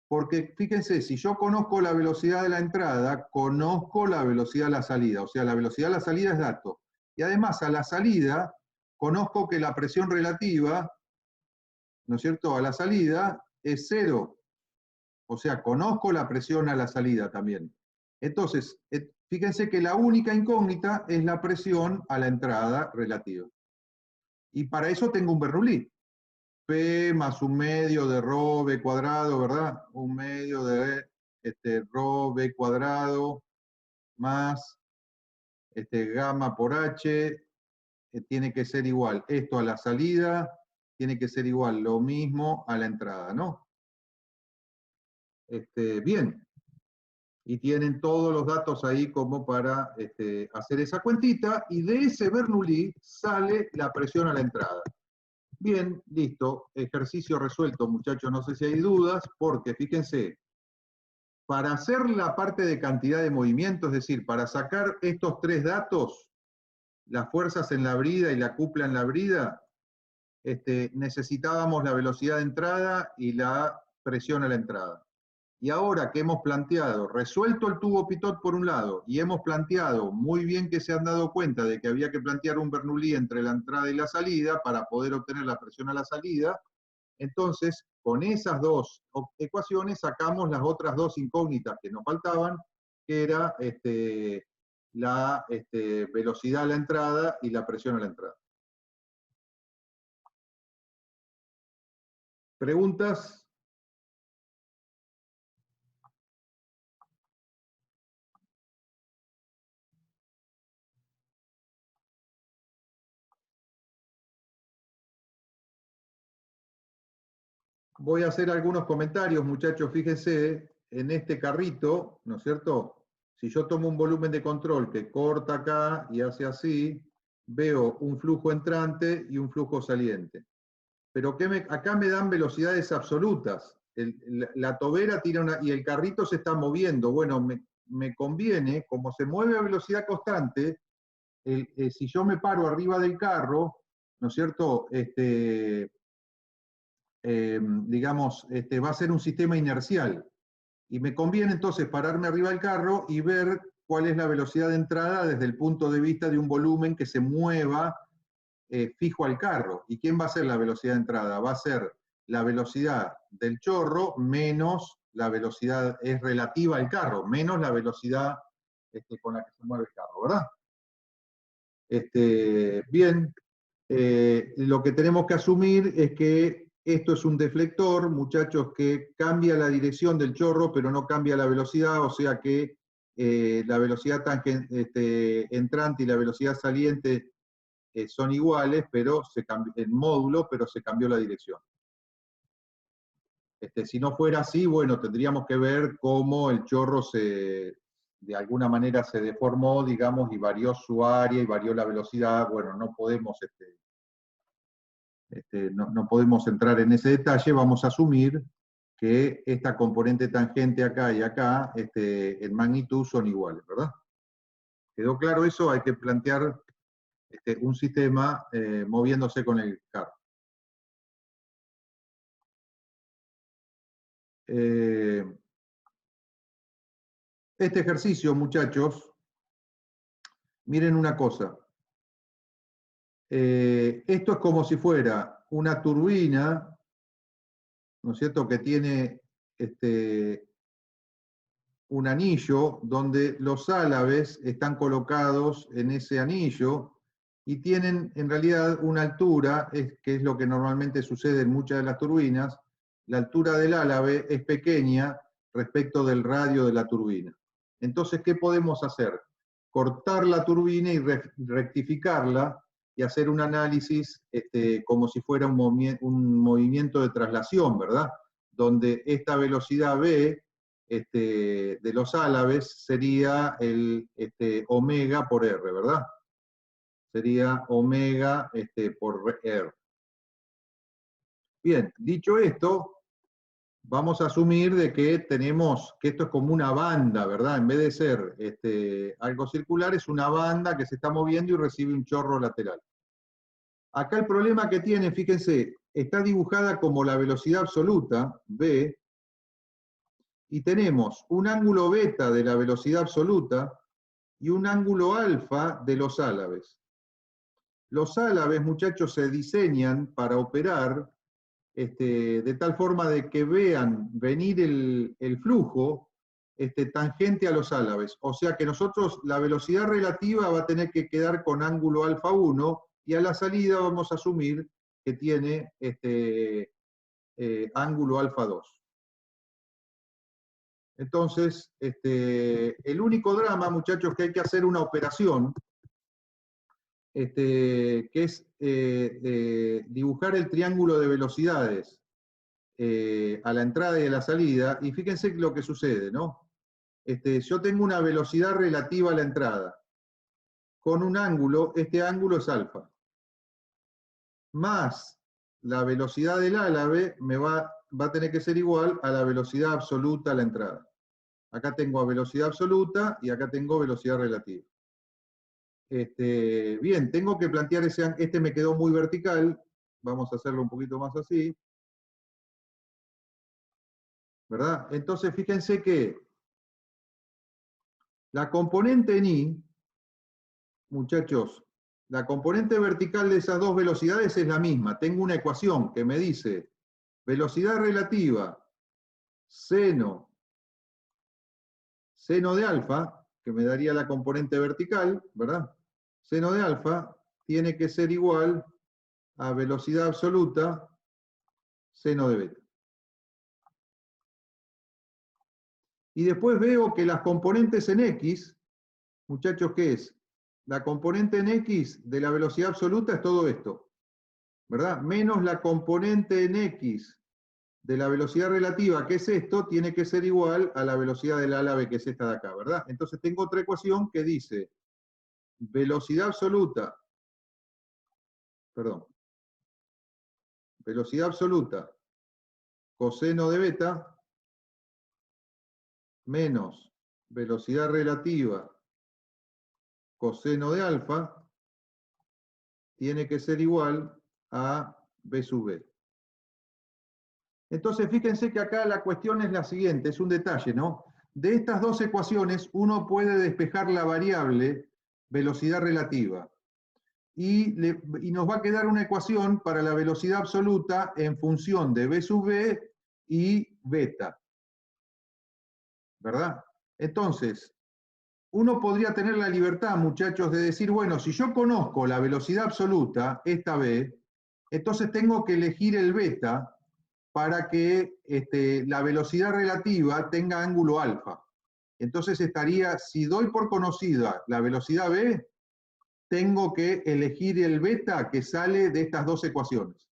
Porque fíjense, si yo conozco la velocidad de la entrada, conozco la velocidad de la salida. O sea, la velocidad de la salida es dato. Y además, a la salida, conozco que la presión relativa, ¿no es cierto?, a la salida es 0. O sea, conozco la presión a la salida también. Entonces, fíjense que la única incógnita es la presión a la entrada relativa. Y para eso tengo un Bernoulli. P más un medio de ρ b cuadrado, ¿verdad? Un medio de ρ b cuadrado más gamma por h, tiene que ser igual. Esto a la salida tiene que ser igual, lo mismo a la entrada, ¿no? Bien. Y tienen todos los datos ahí como para hacer esa cuentita, y de ese Bernoulli sale la presión a la entrada. Bien, listo, ejercicio resuelto, muchachos, no sé si hay dudas, porque fíjense, para hacer la parte de cantidad de movimiento, es decir, para sacar estos tres datos, las fuerzas en la brida y la cupla en la brida, necesitábamos la velocidad de entrada y la presión a la entrada. Y ahora que hemos planteado, resuelto el tubo pitot por un lado, y hemos planteado, muy bien que se han dado cuenta de que había que plantear un Bernoulli entre la entrada y la salida para poder obtener la presión a la salida, entonces con esas dos ecuaciones sacamos las otras dos incógnitas que nos faltaban, que era la velocidad a la entrada y la presión a la entrada. ¿Preguntas? Voy a hacer algunos comentarios, muchachos. Fíjense, en este carrito, ¿no es cierto? Si yo tomo un volumen de control que corta acá y hace así, veo un flujo entrante y un flujo saliente. Pero acá me dan velocidades absolutas. La tobera tira y el carrito se está moviendo. Bueno, me conviene, como se mueve a velocidad constante, si yo me paro arriba del carro, ¿no es cierto?, digamos, va a ser un sistema inercial. Y me conviene entonces pararme arriba del carro y ver cuál es la velocidad de entrada desde el punto de vista de un volumen que se mueva fijo al carro. ¿Y quién va a ser la velocidad de entrada? Va a ser la velocidad del chorro menos la velocidad, es relativa al carro, menos la velocidad con la que se mueve el carro, ¿verdad? Bien, lo que tenemos que asumir es que esto es un deflector, muchachos, que cambia la dirección del chorro, pero no cambia la velocidad, o sea que la velocidad entrante y la velocidad saliente son iguales, pero se cambió el módulo, pero se cambió la dirección. Si no fuera así, bueno, tendríamos que ver cómo el chorro de alguna manera se deformó, digamos, y varió su área y varió la velocidad. Bueno, no podemos no podemos entrar en ese detalle, vamos a asumir que esta componente tangente acá y acá, en magnitud son iguales, ¿verdad? ¿Quedó claro eso? Hay que plantear un sistema moviéndose con el carro. Este ejercicio, muchachos, miren una cosa. Esto es como si fuera una turbina, ¿no es cierto?, que tiene un anillo donde los álabes están colocados en ese anillo y tienen en realidad una altura, que es lo que normalmente sucede en muchas de las turbinas. La altura del álabe es pequeña respecto del radio de la turbina. Entonces, ¿qué podemos hacer? Cortar la turbina y rectificarla y hacer un análisis como si fuera un movimiento de traslación, ¿verdad? Donde esta velocidad V de los álabes sería el omega por R, ¿verdad? Sería omega por R. Bien, dicho esto, vamos a asumir de que tenemos, que esto es como una banda, ¿verdad? En vez de ser algo circular, es una banda que se está moviendo y recibe un chorro lateral. Acá el problema que tiene, fíjense, está dibujada como la velocidad absoluta, v, y tenemos un ángulo beta de la velocidad absoluta y un ángulo alfa de los álabes. Los álabes, muchachos, se diseñan para operar de tal forma de que vean venir el flujo tangente a los álabes. O sea que nosotros la velocidad relativa va a tener que quedar con ángulo alfa 1 y a la salida vamos a asumir que tiene ángulo alfa 2. Entonces, el único drama, muchachos, que hay que hacer una operación, que es dibujar el triángulo de velocidades a la entrada y a la salida, y fíjense lo que sucede, ¿no? Yo tengo una velocidad relativa a la entrada, con un ángulo, este ángulo es alfa, más la velocidad del álabe va a tener que ser igual a la velocidad absoluta a la entrada. Acá tengo velocidad absoluta y acá tengo velocidad relativa. Bien, tengo que plantear este me quedó muy vertical, vamos a hacerlo un poquito más así, ¿verdad? Entonces fíjense que la componente en I, muchachos, la componente vertical de esas dos velocidades es la misma. Tengo una ecuación que me dice velocidad relativa seno de alfa, que me daría la componente vertical, ¿verdad? Seno de alfa tiene que ser igual a velocidad absoluta seno de beta. Y después veo que las componentes en X, muchachos, ¿qué es? La componente en X de la velocidad absoluta es todo esto, ¿verdad? Menos la componente en X de la velocidad relativa, que es esto, tiene que ser igual a la velocidad del álabe, que es esta de acá, ¿verdad? Entonces tengo otra ecuación que dice velocidad absoluta, coseno de beta, menos velocidad relativa coseno de alfa, tiene que ser igual a B sub B. Entonces, fíjense que acá la cuestión es la siguiente, es un detalle, ¿no? De estas dos ecuaciones, uno puede despejar la variable velocidad relativa. Y nos va a quedar una ecuación para la velocidad absoluta en función de B sub B y beta. ¿Verdad? Entonces, uno podría tener la libertad, muchachos, de decir, bueno, si yo conozco la velocidad absoluta, esta B, entonces tengo que elegir el beta para que la velocidad relativa tenga ángulo alfa. Entonces estaría, si doy por conocida la velocidad B, tengo que elegir el beta que sale de estas dos ecuaciones,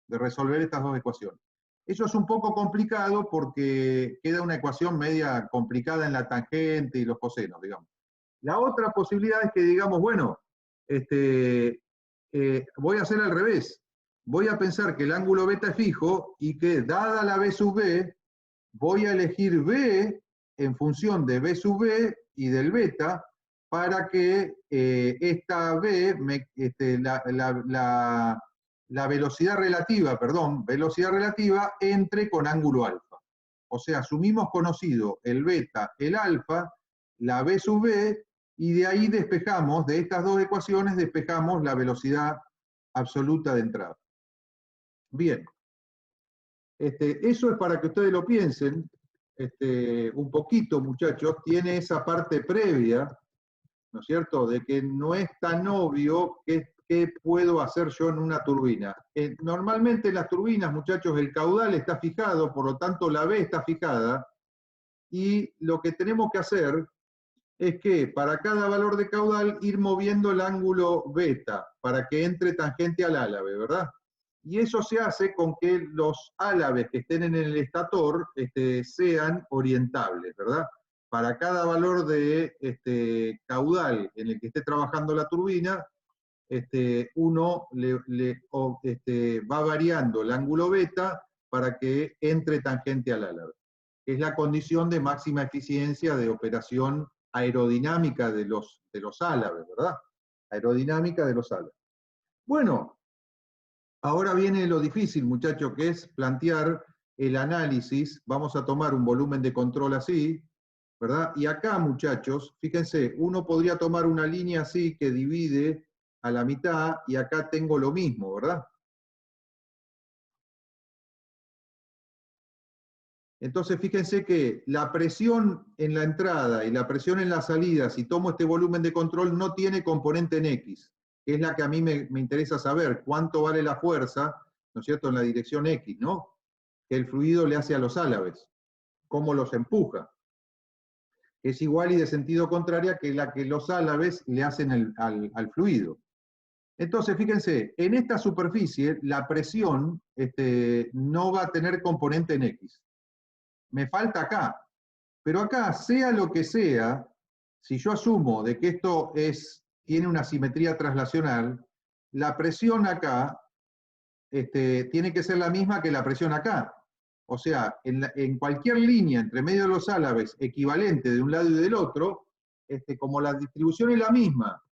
de resolver estas dos ecuaciones. Eso es un poco complicado porque queda una ecuación media complicada en la tangente y los cosenos, digamos. La otra posibilidad es que digamos, bueno, voy a hacer al revés. Voy a pensar que el ángulo beta es fijo y que, dada la B sub B, voy a elegir B en función de B sub B y del beta para que esta B, la velocidad relativa, entre con ángulo alfa. O sea, asumimos conocido el beta, el alfa, la b sub b, y de ahí despejamos, de estas dos ecuaciones, despejamos la velocidad absoluta de entrada. Bien. Eso es para que ustedes lo piensen un poquito, muchachos. Tiene esa parte previa, ¿no es cierto?, de que no es tan obvio qué puedo hacer yo en una turbina. Normalmente en las turbinas, muchachos, el caudal está fijado, por lo tanto la B está fijada, y lo que tenemos que hacer es que para cada valor de caudal ir moviendo el ángulo beta para que entre tangente al álave, ¿verdad? Y eso se hace con que los álabes que estén en el estator sean orientables, ¿verdad? Para cada valor de caudal en el que esté trabajando la turbina, uno va variando el ángulo beta para que entre tangente al álave. Es la condición de máxima eficiencia de operación aerodinámica de los álabes, ¿verdad? Aerodinámica de los álabes. Bueno, ahora viene lo difícil, muchachos, que es plantear el análisis. Vamos a tomar un volumen de control así, ¿verdad? Y acá, muchachos, fíjense, uno podría tomar una línea así que divide a la mitad, y acá tengo lo mismo, ¿verdad? Entonces, fíjense que la presión en la entrada y la presión en la salida, si tomo este volumen de control, no tiene componente en X, que es la que a mí me interesa saber, cuánto vale la fuerza, ¿no es cierto?, en la dirección X, ¿no?, que el fluido le hace a los álabes, cómo los empuja. Es igual y de sentido contraria que la que los álabes le hacen al fluido. Entonces, fíjense, en esta superficie la presión no va a tener componente en X. Me falta acá. Pero acá, sea lo que sea, si yo asumo de que esto tiene una simetría traslacional, la presión acá tiene que ser la misma que la presión acá. O sea, en cualquier línea entre medio de los álabes equivalente de un lado y del otro, como la distribución es la misma,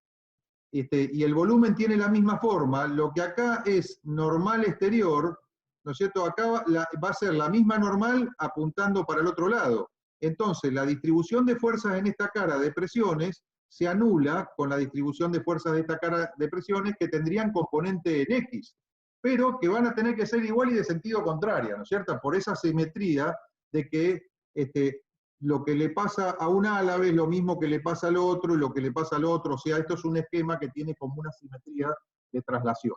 y el volumen tiene la misma forma, lo que acá es normal exterior, ¿no es cierto? Acá va a ser la misma normal apuntando para el otro lado. Entonces, la distribución de fuerzas en esta cara de presiones se anula con la distribución de fuerzas de esta cara de presiones que tendrían componente en X, pero que van a tener que ser igual y de sentido contrario, ¿no es cierto? Por esa simetría de que lo que le pasa a un álabe es lo mismo que le pasa al otro, y lo que le pasa al otro. O sea, esto es un esquema que tiene como una simetría de traslación.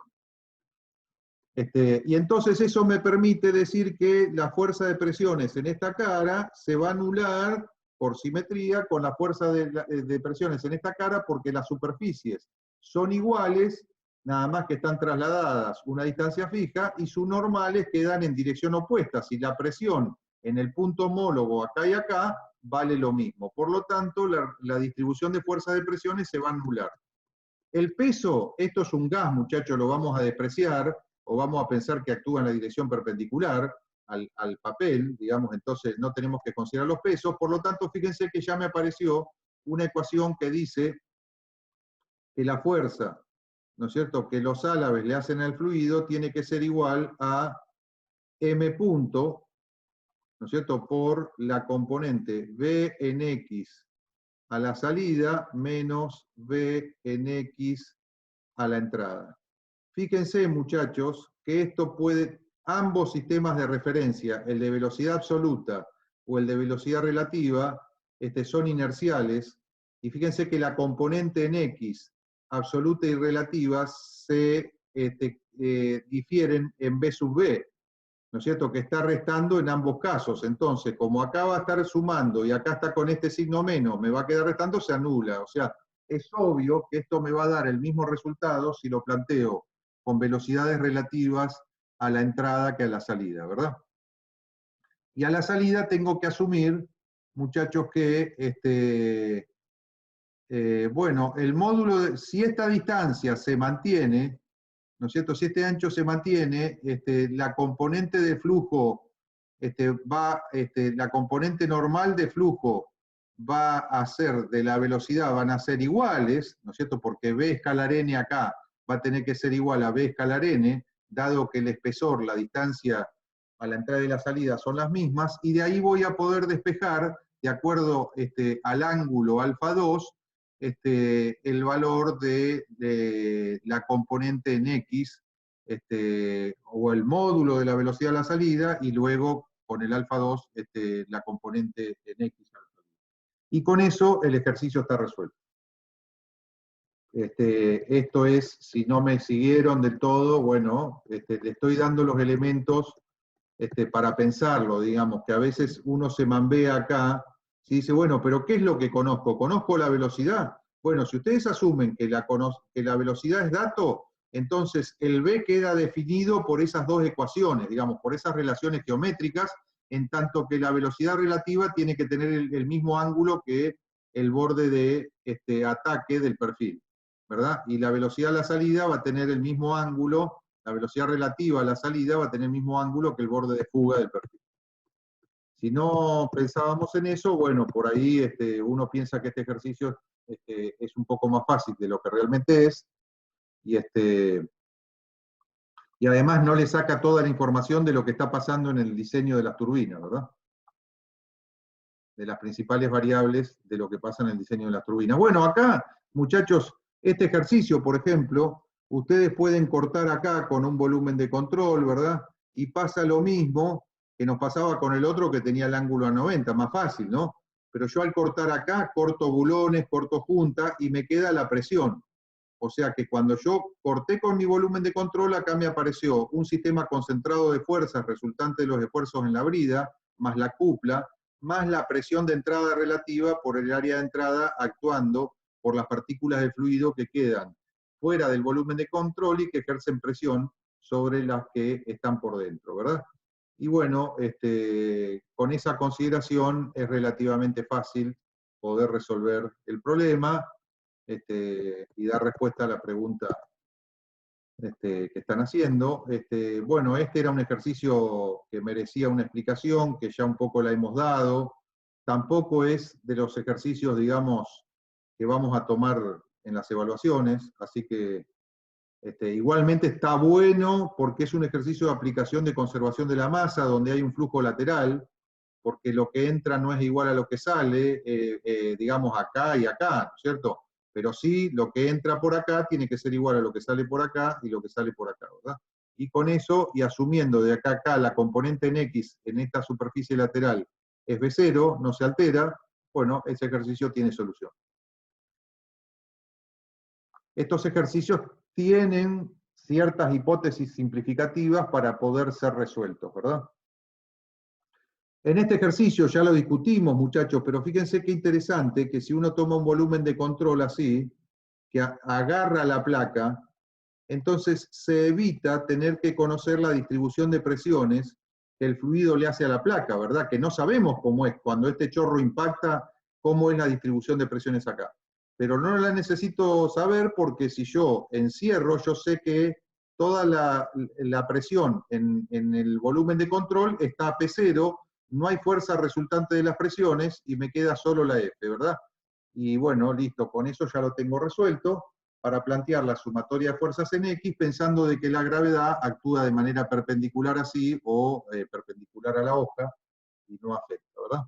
Y entonces eso me permite decir que la fuerza de presiones en esta cara se va a anular por simetría con la fuerza de presiones en esta cara, porque las superficies son iguales, nada más que están trasladadas una distancia fija, y sus normales quedan en dirección opuesta. Si la presión en el punto homólogo acá y acá, vale lo mismo. Por lo tanto, la distribución de fuerzas de presiones se va a anular. El peso, esto es un gas, muchachos, lo vamos a despreciar, o vamos a pensar que actúa en la dirección perpendicular al papel, digamos, entonces no tenemos que considerar los pesos. Por lo tanto, fíjense que ya me apareció una ecuación que dice que la fuerza, ¿no es cierto?, que los álabes le hacen al fluido tiene que ser igual a m punto, ¿no es cierto?, por la componente B en X a la salida menos B en X a la entrada. Fíjense, muchachos, que esto puede, ambos sistemas de referencia, el de velocidad absoluta o el de velocidad relativa, son inerciales, y fíjense que la componente en X absoluta y relativa se difieren en B sub B, ¿no es cierto?, que está restando en ambos casos. Entonces, como acá va a estar sumando y acá está con este signo menos, me va a quedar restando, se anula. O sea, es obvio que esto me va a dar el mismo resultado si lo planteo con velocidades relativas a la entrada que a la salida, ¿verdad? Y a la salida tengo que asumir, muchachos, que, bueno, el módulo, si esta distancia se mantiene, ¿no es cierto?, si este ancho se mantiene, la componente de flujo, la componente normal de flujo va a ser de la velocidad, van a ser iguales, ¿no es cierto?, porque B escalar n acá va a tener que ser igual a B escalar n, dado que el espesor, la distancia a la entrada y la salida son las mismas, y de ahí voy a poder despejar, de acuerdo al ángulo alfa 2, el valor de la componente en X, o el módulo de la velocidad a la salida, y luego con el alfa 2, la componente en X a la salida. Y con eso el ejercicio está resuelto. Esto es, si no me siguieron del todo, bueno, le estoy dando los elementos para pensarlo, digamos, que a veces uno se mambea acá, y dice, bueno, pero ¿qué es lo que conozco? ¿Conozco la velocidad? Bueno, si ustedes asumen que la velocidad es dato, entonces el B queda definido por esas dos ecuaciones, digamos, por esas relaciones geométricas, en tanto que la velocidad relativa tiene que tener el mismo ángulo que el borde de ataque del perfil, ¿verdad? Y la velocidad a la salida va a tener el mismo ángulo, la velocidad relativa a la salida va a tener el mismo ángulo que el borde de fuga del perfil. Si no pensábamos en eso, bueno, por ahí uno piensa que este ejercicio es un poco más fácil de lo que realmente es, y además no le saca toda la información de lo que está pasando en el diseño de las turbinas, ¿verdad? De las principales variables de lo que pasa en el diseño de las turbinas. Bueno, acá, muchachos, este ejercicio, por ejemplo, ustedes pueden cortar acá con un volumen de control, ¿verdad? Y pasa lo mismo que nos pasaba con el otro que tenía el ángulo a 90, más fácil, ¿no? Pero yo al cortar acá, corto bulones, corto junta, y me queda la presión. O sea que cuando yo corté con mi volumen de control, acá me apareció un sistema concentrado de fuerzas resultante de los esfuerzos en la brida, más la cupla, más la presión de entrada relativa por el área de entrada actuando por las partículas de fluido que quedan fuera del volumen de control y que ejercen presión sobre las que están por dentro, ¿verdad? Y bueno, con esa consideración es relativamente fácil poder resolver el problema y dar respuesta a la pregunta que están haciendo. Bueno, este era un ejercicio que merecía una explicación, que ya un poco la hemos dado. Tampoco es de los ejercicios, digamos, que vamos a tomar en las evaluaciones, así que igualmente está bueno porque es un ejercicio de aplicación de conservación de la masa, donde hay un flujo lateral, porque lo que entra no es igual a lo que sale, digamos, acá y acá, ¿no es cierto? Pero sí, lo que entra por acá tiene que ser igual a lo que sale por acá y lo que sale por acá, ¿verdad? Y con eso, y asumiendo de acá a acá la componente en X en esta superficie lateral es B0, no se altera, bueno, ese ejercicio tiene solución. Estos ejercicios tienen ciertas hipótesis simplificativas para poder ser resueltos, ¿verdad? En este ejercicio ya lo discutimos, muchachos, pero fíjense qué interesante que si uno toma un volumen de control así, que agarra la placa, entonces se evita tener que conocer la distribución de presiones que el fluido le hace a la placa, ¿verdad? Que no sabemos cómo es, cuando este chorro impacta, cómo es la distribución de presiones acá. Pero no la necesito saber porque si yo encierro, yo sé que toda la presión en el volumen de control está a P0, no hay fuerza resultante de las presiones y me queda solo la F, ¿verdad? Y bueno, listo, con eso ya lo tengo resuelto para plantear la sumatoria de fuerzas en X pensando de que la gravedad actúa de manera perpendicular así o perpendicular a la hoja y no afecta, ¿verdad?